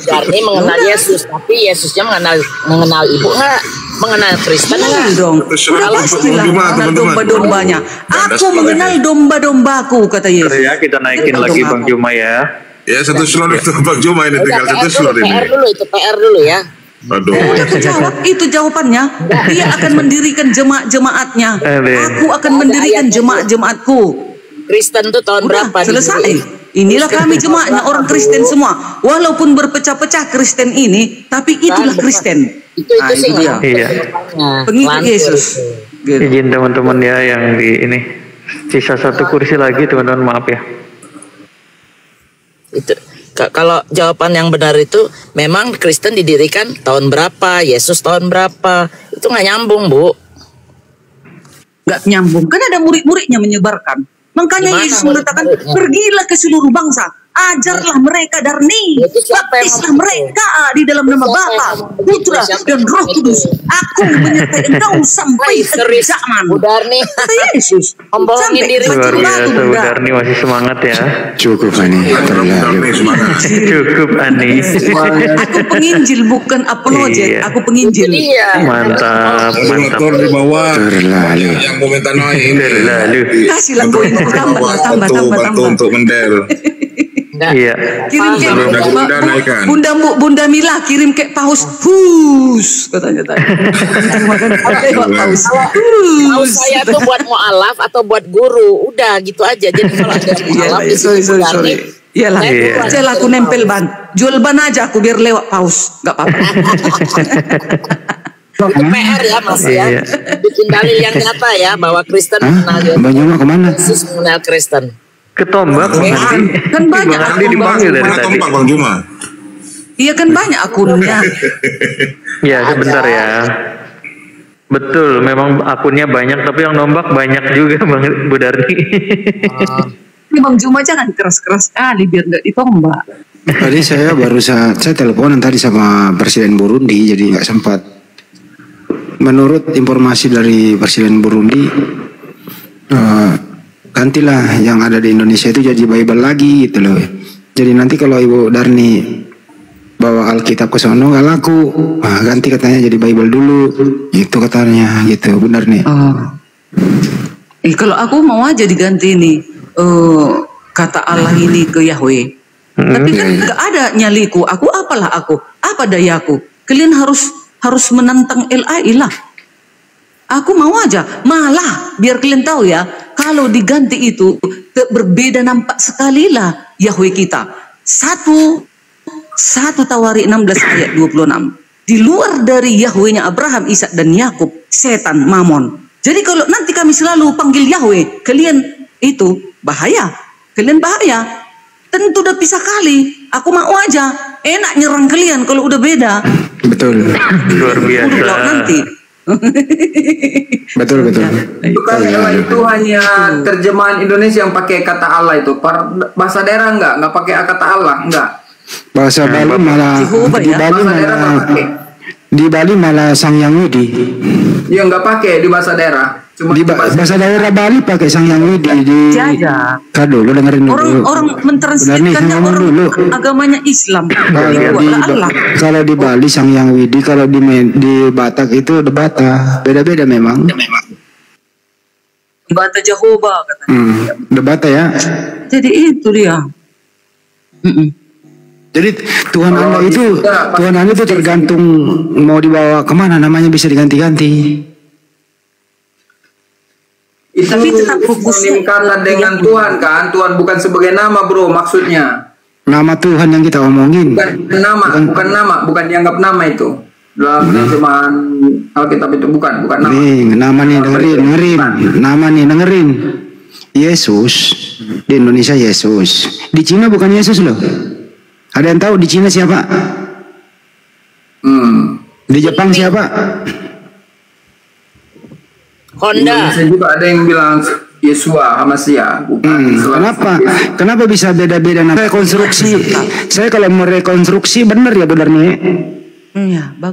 Darni mengenal Yesus, tapi Yesusnya mengenal ibu nggak? Mengenal Kristen nggak? Dong. Udah pastilah mengenal domba-dombanya. Aku mengenal domba-dombaku, kata Yesus. Ya, kita naikin lagi Bang Juma ya. Ya, satu slot itu Bang Juma ini, tinggal satu slot ini. PR dulu ya. Aduh. Udah kejawab, itu jawabannya. Dia akan mendirikan jemaat-jemaatnya. Aku akan mendirikan jemaat-jemaatku. Kristen tuh tahun berapa? Selesai. Inilah kami jemaatnya orang Kristen semua. Walaupun berpecah-pecah Kristen ini, tapi itulah Kristen. Itu sih dia. Iya. Pengikut Yesus. Gitu. Izin teman-teman ya yang di ini. Sisa satu kursi lagi teman-teman, maaf ya. Itu kalau jawaban yang benar itu memang Kristen didirikan tahun berapa, Yesus tahun berapa, itu nggak nyambung, Bu. Nggak nyambung, kan ada murid-muridnya menyebarkan. Makanya Yesus mengatakan, pergilah ke seluruh bangsa, ajarlah mereka Darni, baptislah mereka di dalam nama Bapa, Putra dan Roh Kudus. Aku menyertai engkau sampai akhir zaman. Bu Darni, kata Yesus. membohongi diri. Luar biasa, Bu Darni masih semangat ya. Cukup Ani, terlalu. Cukup Ani. Aku penginjil bukan apologet, aku penginjil. Mantap, mantap. Di bawah. Terlalu. Yang komentar naik. Terlalu. Kasihlah koin tambah. Untuk mendel. Iya. Kirim ke Bunda Mila, kirim ke Paus. Hus katanya tadi. Paus. Paus saya tuh buat mualaf atau buat guru, udah gitu aja. Jadi kalau ada mualaf di sini sorry. Iyalah, aja aku nempel ban. Jual ban aja aku biar lewat Paus, nggak apa-apa. PR ya Mas ya. Bikin dalil yang nyata ya bahwa Kristen mengenal Yesus. Kemana? Yesus mengenal Kristen. Ketombak kan banyak Bang Andi dipanggil dari tadi. Bang Juma. Iya kan banyak akunnya. Ya sebentar ya. Betul, memang akunnya banyak, tapi yang nombak banyak juga Bang Bu Darni. Bang Juma jangan keras-keras kali biar nggak ditombak. Tadi saya teleponan tadi sama Presiden Burundi, jadi nggak sempat. Menurut informasi dari Presiden Burundi, gantilah yang ada di Indonesia itu jadi Bible lagi gitu loh. Jadi nanti kalau Ibu Darni bawa Alkitab ke sono nggak laku, ganti katanya jadi Bible dulu. Itu katanya gitu, benar nih. Kalau aku mau aja diganti nih kata Allah ini ke Yahweh. Tapi kan nggak ada nyaliku. Aku apalah aku? Apa dayaku? Kalian harus menantang LAI lah. Aku mau aja, malah biar kalian tahu ya, kalau diganti itu berbeda nampak sekali lah Yahweh kita. 1 Tawari 16 ayat 26. Di luar dari Yahwehnya Abraham, Ishak dan Yakub, setan, Mamon. Jadi kalau nanti kami selalu panggil Yahweh, kalian itu bahaya. Kalian bahaya. Tentu udah pisah kali. Aku mau aja, enak nyerang kalian kalau udah beda. Betul. Luar biasa. Nanti. Betul. Itu kan itu hanya terjemahan Indonesia yang pakai kata Allah itu. Bahasa daerah nggak pakai kata Allah, enggak. Bahasa Bali malah di Bali malah Sang Yang Widi. Ya nggak pakai di bahasa daerah. Cuma di bahasa daerah Bali pakai Sang Yang Widi di. Kado lu dengerin dulu. Orang mentranslitkannya orang agamanya Islam. Kalau di Bali Sang Yang Widi, kalau di Batak itu Debata. Beda-beda memang. Debata Jehovah katanya. Debata ya. Jadi itu dia. Jadi Tuhan Anda itu tergantung mau dibawa kemana, namanya bisa diganti-ganti. Itu meningkatkan dengan Tuhan kan? Tuhan bukan sebagai nama bro, maksudnya. Nama Tuhan yang kita omongin. Bukan dianggap nama itu. Dalam terjemahan Alkitab itu bukan nama. Nama nih dengerin. Yesus di Indonesia Yesus. Di Cina bukan Yesus loh. Ada yang tahu di Cina siapa? Di Jepang siapa? Honda. Indonesia juga ada yang bilang Yesua, Hamasya. Kenapa bisa beda-beda nama? Rekonstruksi. Saya kalau mau rekonstruksi benar ya benar nih. Iya,